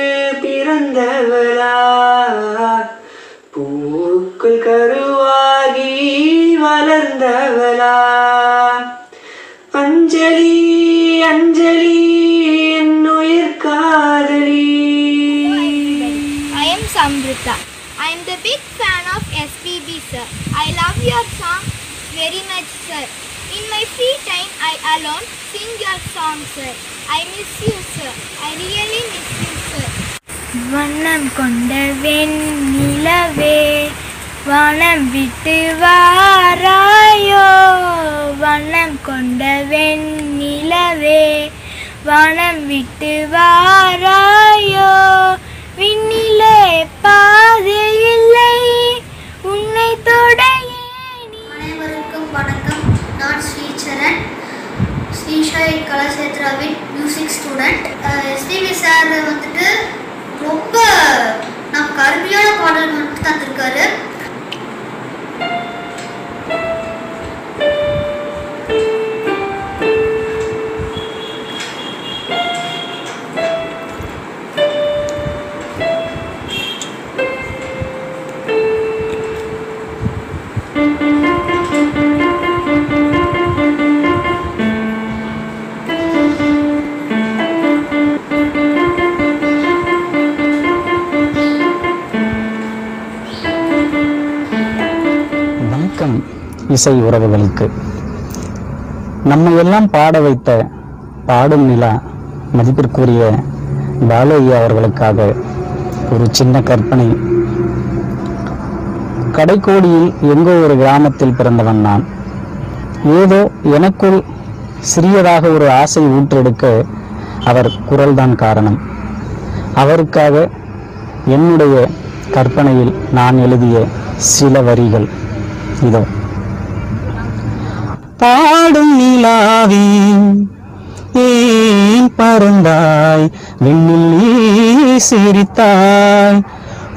[SPEAKER 5] பிறந்தவளா, பூக்குள் கருவாகி வளர்ந்தவளா, அஞ்சலி அஞ்சலி என்னுயிர் காதலி.
[SPEAKER 6] I am Samrita. I am the big fan of SPB sir. I love your song very much sir. In my free time I alone sing your song sir. I miss you sir. I really miss you sir.
[SPEAKER 8] வண்ணம் கொண்ட வெண்ணிலவே வானம் விட்டு வாராயோ, வண்ணம் கொண்ட வெண்ணிலவே வானம் விட்டு வாராயோ, விண்ணிலே பாதை இல்லை உன்னை தொட.
[SPEAKER 9] அனைவருக்கும் வணக்கம். நான் Sricharan, ஸ்ரீஷாய் கலாசேத்ராவின் music student. SPB sir வந்துட்டு ரொம்ப நமக்கு அருமையான பாடல் வந்துட்டு தந்திருக்காரு.
[SPEAKER 26] இசை உறவுகளுக்கு நம்ம எல்லாம் பாட வைத்த பாடும் நிலா மதிப்பிற்குரிய பாலையா அவர்களுக்காக ஒரு சின்ன கற்பனை. கடைக்கோடியில் எங்கோ ஒரு கிராமத்தில் பிறந்தவன் நான். ஏதோ எனக்குள் சிறியதாக ஒரு ஆசை ஊற்றெடுக்க அவர் குரல்தான் காரணம். அவருக்காக என்னுடைய கற்பனையில் நான் எழுதிய சில வரிகள் இதோ. பாடும் நிலாவே ஏன் பறந்தாய், விண்ணில் நீ சிரித்தாய்,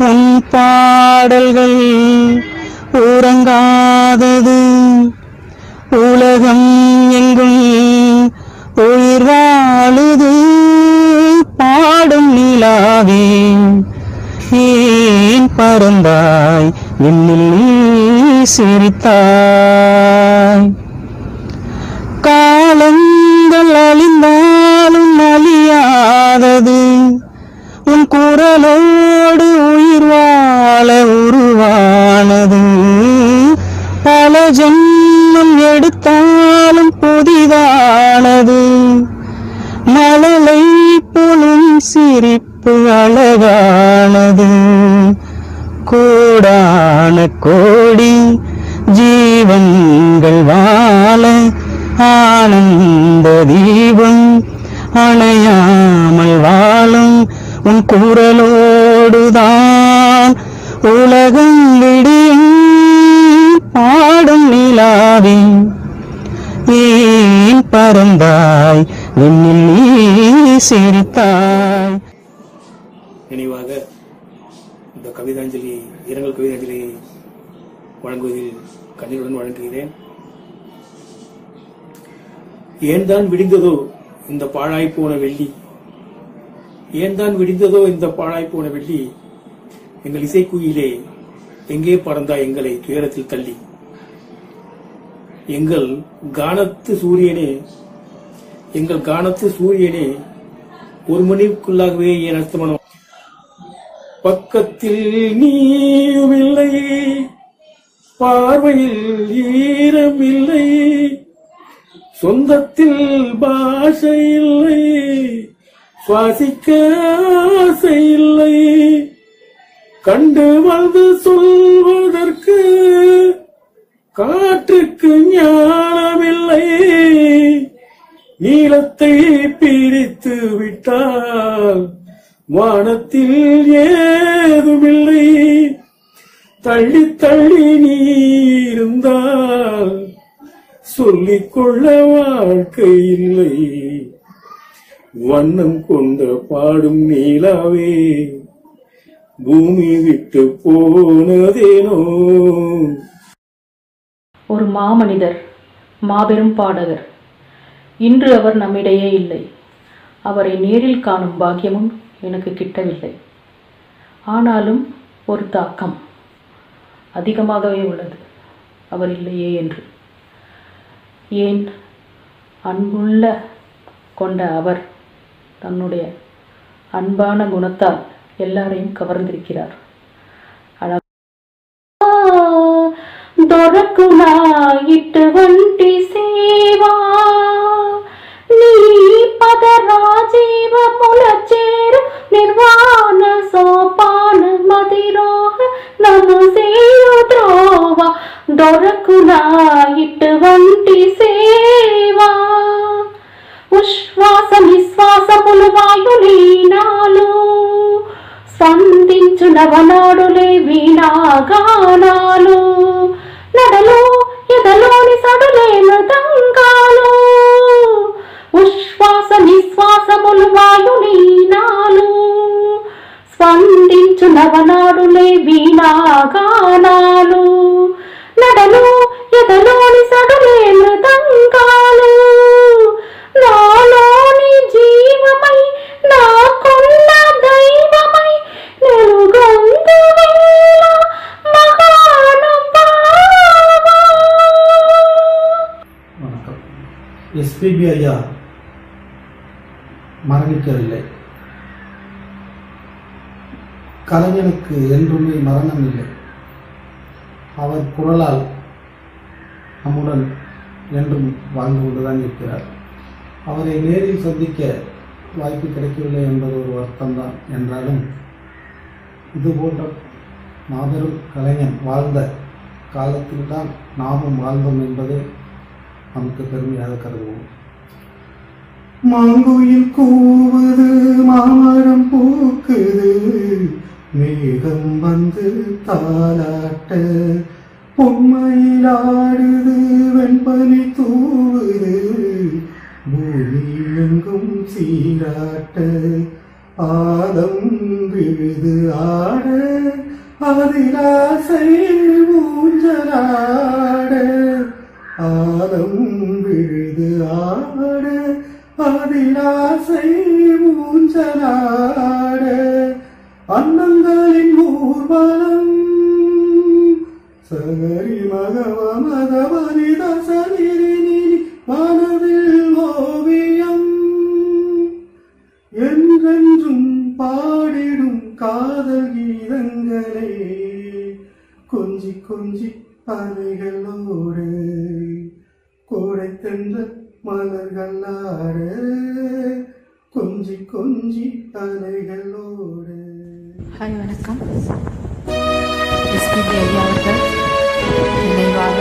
[SPEAKER 26] உன் பாடல்கள் உறங்காதது, உலகம் எங்கும் உயிர் வாழுது. பாடும் நிலாவே ஏன் பறந்தாய், விண்ணில் நீ சிரித்தாய், காலங்கள் அழிந்தாலும் அழிய ஆனந்த தீபம் அணையாமல் வாழும் உன் குரலோடுதான் உலகம் விடியும் பாடும் நிலாவே ஏன் பறந்தாய் விண்ணில் நீ சிரித்தாய்.
[SPEAKER 10] நினைவாக இந்த கவிதாஞ்சலி இரங்கல் கவிதாஞ்சலி வழங்குவதில் கண்ணீருடன் வழங்குகிறேன். ஏன் தான் விடிந்ததோ இந்த பாழாய்ப்போன வெள்ளி, ஏன் தான் விடிந்ததோ இந்த பாழாய்ப்போன வெள்ளி, எங்கள் இசைக்குயிலே எங்கே பறந்தாய் எங்களை துயரத்தில் தள்ளி. எங்கள் கானத்து சூரியனே ஒரு மணிக்குள்ளாகவே என் அஸ்தமனம். பக்கத்தில் நீயும் இல்லை, பார்வையில் ஈரம் இல்லை, சொந்தத்தில் பாஷை இல்லை, சுவாசிக்க ஆசை இல்லை, கண்டு வந்து சொல்வதற்கு காற்றுக்கு ஞானமில்லை, நீளத்தை பிரித்து விட்டால் வானத்தில் ஏதுமில்லை, தள்ளி தள்ளி நீ இருந்தால் சொல்லிக்கொள்ள வாழ்க்கை இல்லை, வண்ணம் கொண்ட பாடும் நீலாவே பூமி விட்டு போனதேனோ.
[SPEAKER 11] ஒரு மாமனிதர், மாபெரும் பாடகர். இன்று அவர் நம்மிடையே இல்லை. அவரை நேரில் காணும் பாக்கியமும் எனக்கு கிட்டவில்லை. ஆனாலும் ஒரு தாக்கம் அதிகமாகவே உள்ளது அவர் இல்லையே என்று. ஏன் அன்புள்ள கொண்ட அவர் தன்னுடைய அன்பான குணத்தால் எல்லாரையும் கவர்ந்திருக்கிறார். దొరకునా ఇటువంటి సేవా నీ పద రాజీవముల చేరు నిర్వాణ సోపాన మదిరోహ నన్ను సేయు ద్రోవ. దొరకునా ఇటువంటి సేవా ఉశ్వాస నిశ్వాసములు వాయులీనాలు స్పందించు నవనాడులే వీణాగానాలు నడలో ఎదలోని సడులే మృదంగాలు ఉశ్వాస నిశ్వాసములు వాయులీనాలు స్పందించు నవనాడులే వీణాగానాలు నడలో ఎదలోని సడులే మృదంగాలు నాలోని జీవమై నాకున్న దైవమై నెలుగొందు వెళ్ళ మహానుభావా.
[SPEAKER 12] வணக்கம். எஸ்பிபி ஐயா மரணிக்கவில்லை. கலைஞனுக்கு என்றுமே மரணம் இல்லை. அவர் குரலால் நம்முடன் என்றும் வாழ்ந்து கொண்டுதான் இருக்கிறார். அவரை நேரில் சந்திக்க வாய்ப்பு கிடைக்கவில்லை என்பது ஒரு வருத்தம்தான். என்றாலும் இதுபோன்ற மாபெரும் கலைஞன் வாழ்ந்த காலத்தில்தான் நாமும் வாழ்ந்தோம் என்பதை நமக்கு பெருமையாக கருதுவோம். மாங்குயில் கூவுது, மாமரம் பூக்குது, மேகம் வந்து தாலாட்ட, பொன்மையில் ஆடுது, வெண்பனி தூவுது, பூமி எங்கும் சீராட்ட, ஆலம் விழுது ஆட, அதிலாசை ஊஞ்சலாட, ஆலம் விழுது ஆட, அதிலாசை ஊஞ்சலாட, அன்னங்களின் ஊர்வலம் சகரி மகவ மகவரி தசனிரி மனதில் ஓவியம் என்றென்றும் பாடிடும் காதல் கீதங்களே கொஞ்சி கொஞ்சி அலைகளோடு கோடை தென்ற மலர்கள் ஆட கொஞ்சி கொஞ்சி அலைகளோடு.
[SPEAKER 13] ஹாய், வணக்கம். எஸ்பிபி ஐயா அவர்கள் நினைவாக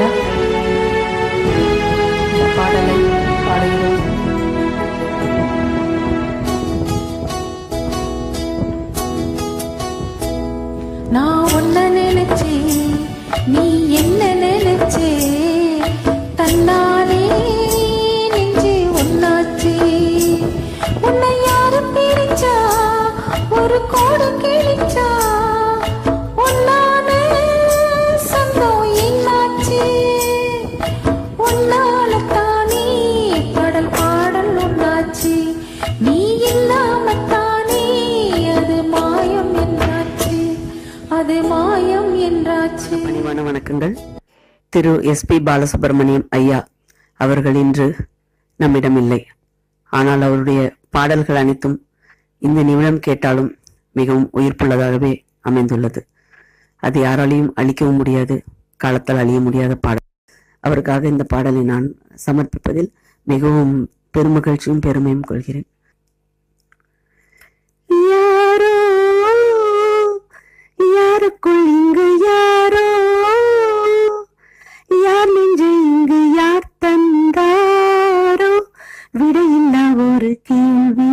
[SPEAKER 13] இந்த பாடலை
[SPEAKER 7] வணக்கங்கள். திரு SP பாலசுப்ரமணியம் ஐயா அவர்கள் இன்று நம்மிடம் இல்லை. ஆனால் அவருடைய பாடல்கள் அனைத்தும் இந்த நிமிடம் கேட்டாலும் மிகவும் உயிர்ப்புள்ளதாகவே அமைந்துள்ளது. அது யாராலையும் அழிக்கவும் முடியாது, காலத்தால் அழிய முடியாத பாடல். அவருக்காக இந்த பாடலை நான் சமர்ப்பிப்பதில் மிகவும் பெருமகிழ்ச்சியும் பெருமையும் கொள்கிறேன். யாரோ யாருக்குள் இங்கு யாரோ, யார் நெஞ்சு இங்கு யார் தந்தாரோ, விடையில்லா ஒரு கேள்வி.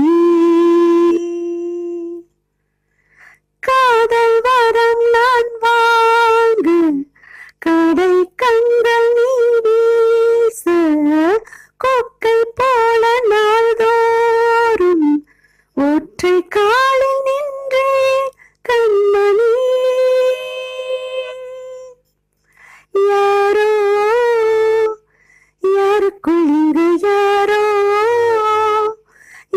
[SPEAKER 7] காதல் வரம் நான் வாங்க, கடை கண்கள் நீ வீச, கொக்கை போல நாள்தோறும் ஒற்றை காலில் நின்றே கண்மணி. யாரோ யாருக்குள் இங்கு யாரோ,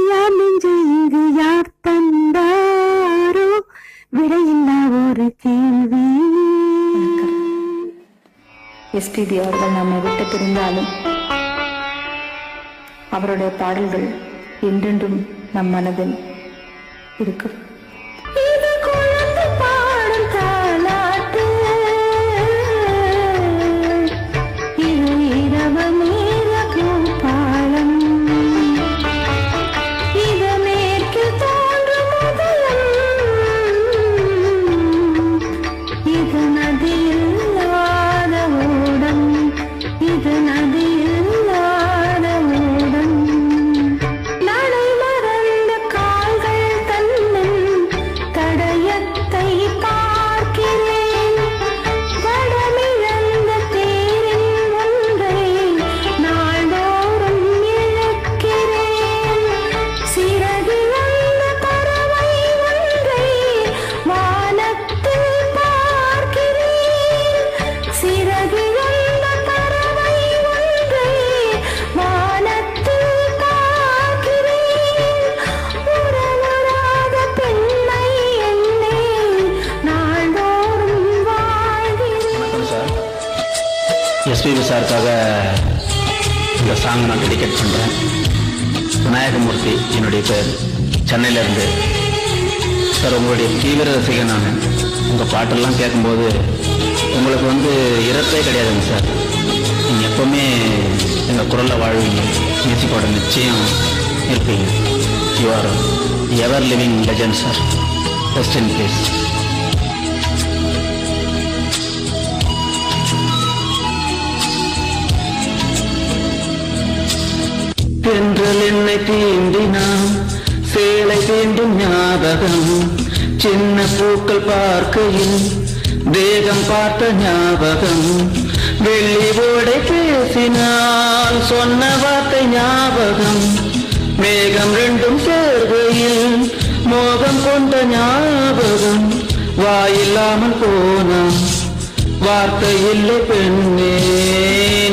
[SPEAKER 7] யார் நெஞ்சு இங்கு யார் தந்தாரோ, விடையில்லா ஒரு கேள்வி.
[SPEAKER 13] எஸ்பிபி அவர்கள் நம்மை விட்டு பிரிந்தாலும் அவருடைய பாடல்கள் என்றென்றும் நம் மனதில் இருக்கும்.
[SPEAKER 11] இது குழந்தை பாடும் தாலாட்டு, இது இரவு நேர பூபாலம், இது மேற்கில் தோன்றும் முதலம், இது நதியில்லாத ஓடம், இது நதியில்லாத ஓடம். நடை மறந்த கால்கள் தன்னின் தடயத்தை பார்க்கிறேன், வடமிழந்த தேரில் ஒன்றை நாள்தோறும் இழக்கிறேன், சிறகிழந்த பறவை ஒன்றை வானத்தில் பார்க்கிறேன், சிறகிழந்த பறவை ஒன்றை வானத்தில் பார்க்கிறேன், உறவராத பெண்மை என்னை நாள்தோறும் வாழ்கிறேன்.
[SPEAKER 26] வணக்கம் சார். எஸ்பிபி சாருக்காக இந்த சாங் நான் டெடிகேட் பண்ணுறேன். விநாயகமூர்த்தி என்னுடைய பேர், சென்னையிலேருந்து. சார், உங்களுடைய தீவிர ரசிகன் நான். உங்கள் பாட்டெல்லாம் கேட்கும்போது உங்களுக்கு இறப்பே கிடையாதுங்க சார். நீங்கள் எப்போவுமே எங்கள் குரலில் வாழ்வீங்க, மியூசிக்கோட நிச்சயம் இருப்பீங்க. You are ever living legend sir. Rest in peace. தென்றல் என்னை தீண்டினான், சேலை தீண்டும் ஞாபகம், சின்ன பூக்கள் பார்க்கையில் தேகம் பார்த்த ஞாபகம், வெள்ளி ஓடை பேசினால் சொன்ன வார்த்தை ஞாபகம், மேகம் ரெண்டும் சேர்கையில் மோகம் கொண்ட ஞாபகம், வாயில்லாமல் போனான் வார்த்தை இல்லை பெண்ணே,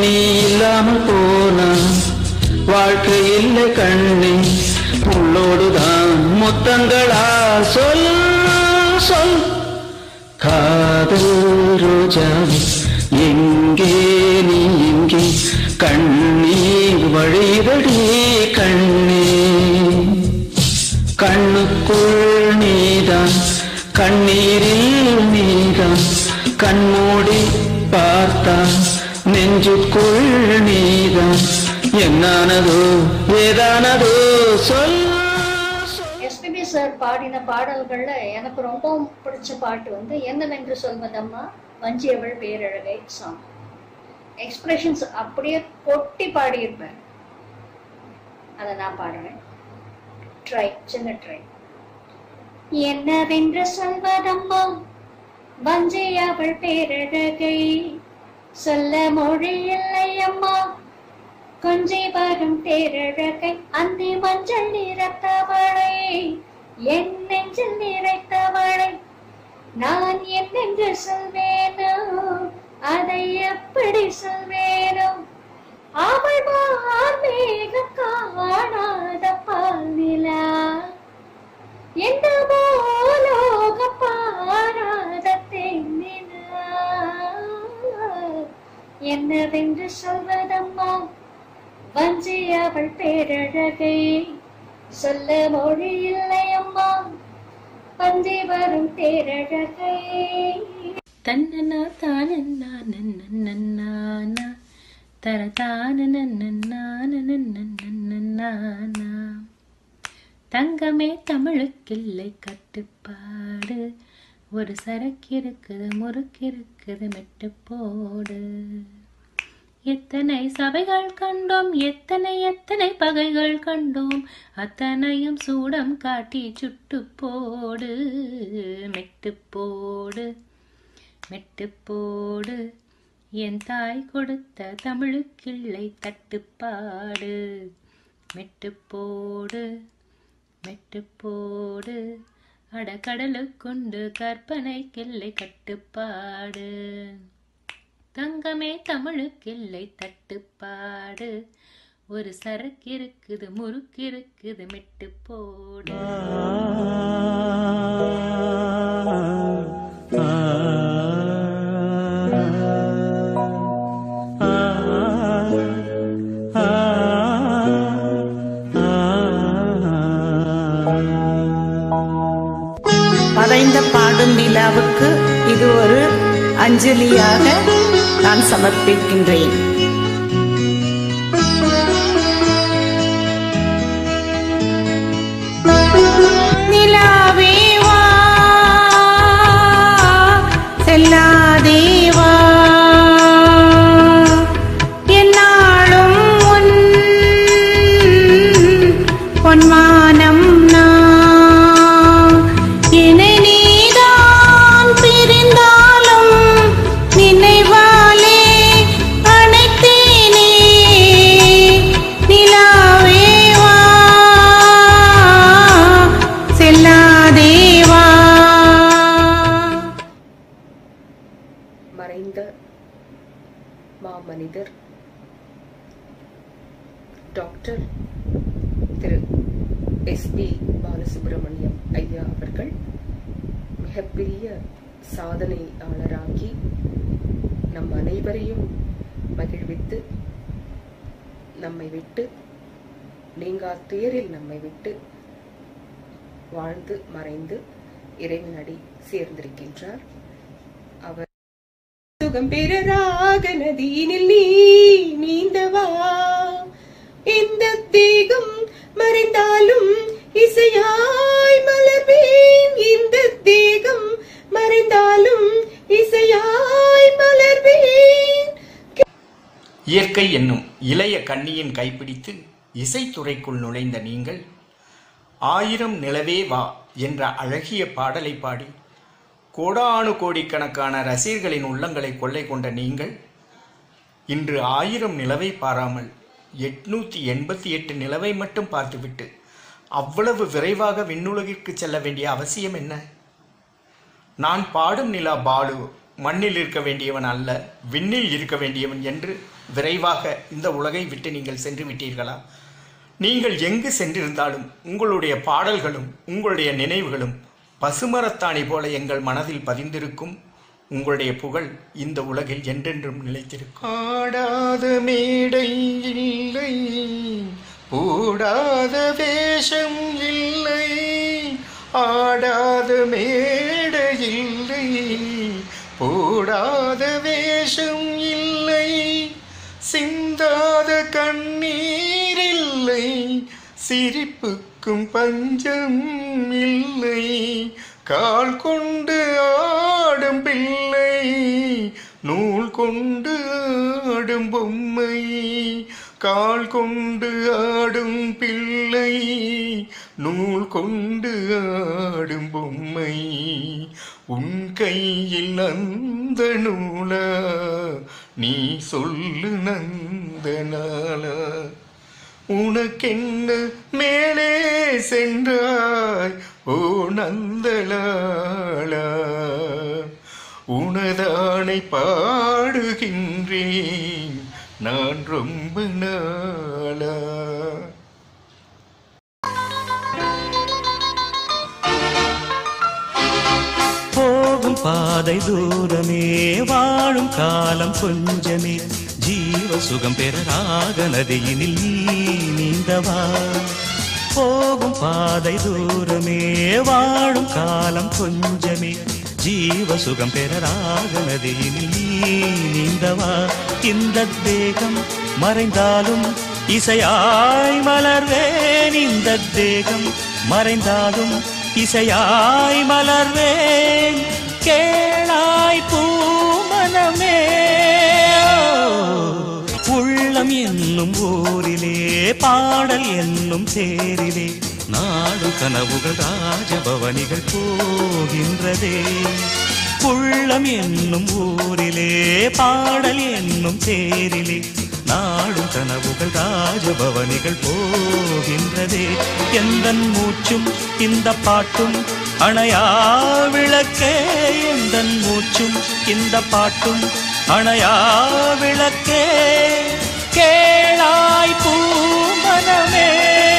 [SPEAKER 26] நீ இல்லாமல் போனான் வாழ்க்கை இல்லை கண்ணே, உள்ளோடுதான் முத்தங்களா சொல் சொல். காதல் ரோஜாவே எங்கே நீ எங்கே, கண்ணீர் வழிதடி கண்ணே, கண்ணுக்குள் நீதான் கண்ணீரில் நீதான், கண்மூடி பார்த்தான் நெஞ்சுக்குள் நீதான், என்னானதோ ஏதானதோ சொல்.
[SPEAKER 15] எஸ்பிபி சார் பாடின பாடல்கள்ல எனக்கு ரொம்பவும் பிடிச்ச பாட்டு என்னவென்று சொல்வதம்மா வஞ்சியவள் பேரழகை சாங். எக்ஸ்பிரஷன்ஸ் அப்படியே கொட்டி பாடியிருப்பேன். அதை நான் பாடுறேன். சின்ன ட்ரை. என்னவென்று சொல்வதம்மா வஞ்சியவள் பேரழகை, சொல்ல மொழி இல்லை அம்மா கொஞ்சி வரும் பேரழகை, அந்த மஞ்சள் நிறத்தவளை என் நெஞ்சில் நிறைத்தவளை, நான் என்னென்று சொல்வேனோ அதை எப்படி சொல்வேனோ, அவள் மேகம் காணாத பால்நிலா, என்னமோ லோக பாராத தென்னிலா, என்னவென்று சொல்வதம்மா வஞ்சி அவள் பேரழகை, சொல்ல மொழி இல்லை அம்மா பந்தி வரும் பேரழகை.
[SPEAKER 16] தன்னனா தானன்னா நன்னன்னா தரதான நன்னன்னா. தங்கமே தமிழுக்கில்லை கட்டுப்பாடு, ஒரு சரக்கிருக்குது முறுக்கிருக்குது மெட்டு போடு. எத்தனை சபைகள் கண்டோம், எத்தனை எத்தனை பகைகள் கண்டோம், அத்தனையும் சூடம் காட்டி சுட்டு போடு. மெட்டு போடு மெட்டு போடு, என் தாய் கொடுத்த தமிழுக்கில்லை தட்டுப்பாடு. மெட்டு போடு மெட்டு போடு, அடக்கடலுக்குண்டு கற்பனைக்கில்லை கட்டுப்பாடு. தங்கமே தமிழுக்கில்லை தட்டுப்பாடு, ஒரு சரக்கிருக்குது முறுக்கிருக்குது மெட்டு போடு.
[SPEAKER 17] மறைந்த பாடும் நிலாவுக்கு இது ஒரு அஞ்சலியாக நான் சமர்ப்பிக்கின்றேன். நிலாவே வா, செல்லாதே வா, என்னாலும் உன் பொன்மானம்
[SPEAKER 19] மறைந்த மாமனிதர் டாக்டர் திரு எஸ்பி பாலசுப்ரமணியம் ஐயா அவர்கள் மிகப்பெரிய சாதனையாளராகி நம் அனைவரையும் மகிழ்வித்து நம்மை விட்டு நீங்கா துயரில் நம்மை விட்டு வாழ்ந்து மறைந்து இறைவனடி சேர்ந்திருக்கின்றார். அவர் சுகம் பெற ராக நதியினில் நீ நீந்தவா, இந்த தேகம் மறைந்தாலும் இசையாய் மலர்வேன், இந்த தேகம் மறைந்தாலும் இசையாய் மலர்வேன்.
[SPEAKER 20] இயற்கை என்னும் இளைய கன்னியின் கைப்பிடித்து இசைத்துறைக்குள் நுழைந்த நீங்கள் 1000 நிலவே வா என்ற அழகிய பாடலை பாடி கோடானு கோடிக்கணக்கான ரசிகர்களின் உள்ளங்களை கொள்ளை கொண்ட நீங்கள் இன்று 1000 நிலவை பாராமல் 888 நிலவை மட்டும் பார்த்துவிட்டு அவ்வளவு விரைவாக விண்ணுலகிற்கு செல்ல வேண்டிய அவசியம் என்ன? நான் பாடும் நிலா பாலு மண்ணில் இருக்க வேண்டியவன் அல்ல, விண்ணில் இருக்க வேண்டியவன் என்று விரைவாக இந்த உலகை விட்டு நீங்கள் சென்று விட்டீர்களா? நீங்கள் எங்கு சென்றிருந்தாலும் உங்களுடைய பாடல்களும் உங்களுடைய நினைவுகளும் பசுமரத்தாணி போல எங்கள் மனதில் பதிந்திருக்கும். உங்களுடைய புகழ் இந்த உலகில் என்றென்றும் நிலைத்திருக்கும்.
[SPEAKER 12] ஆடாத மேடை இல்லை, போடாத வேஷம் இல்லை, ஆடாத மேடை இல்லை, போடாத வேஷம் இல்லை, சிந்தாத கண்ணீர் இல்லை, சிரிப்புக்கும் பஞ்சம் இல்லை, கால் கொண்டு ஆடும் பிள்ளை, நூல் கொண்டு ஆடும் பொம்மை, கால் கொண்டு ஆடும் பிள்ளை, நூல் கொண்டு ஆடும் பொம்மை, உன் கையில் அந்த நூலா, நீ சொல்லு நந்தனாலா, உனக்கென்ன மேலே சென்றாய் ஓ நந்தலாலா, உனதானை பாடுகின்றேன் நான் ரொம்ப நாளா.
[SPEAKER 21] போகும்
[SPEAKER 2] பாதை தூரமே வாழும் காலம் கொஞ்சமே ஜீவ சுகம் பெற ராக நதியினில் நீ நீந்தவா போகும் பாதை தூரமே வாழும் காலம் கொஞ்சமே ஜீவ சுகம் பெற ராக நதியினில் நீ நீந்தவா இந்த தேகம் மறைந்தாலும் இசையாய் மலர்வேன் இந்த தேகம் மறைந்தாலும் இசையாய் மலர்வேன் கேளாய் பூமனமே உள்ளம் என்னும் ஊரிலே பாடல் என்னும் தேரிலே நாடு கனவுகள் ராஜபவனிகள் போகின்றதே உள்ளம் என்னும் ஊரிலே பாடல் என்னும் தேரிலே நாடும் கனவுகள் ராஜபவனிகள் போகின்றதே எந்தன் மூச்சும் இந்த பாட்டும் அணையா விளக்கே எந்தன் மூச்சும் இந்த பாட்டும் அணையா விளக்கே கேளாய் பூமனமே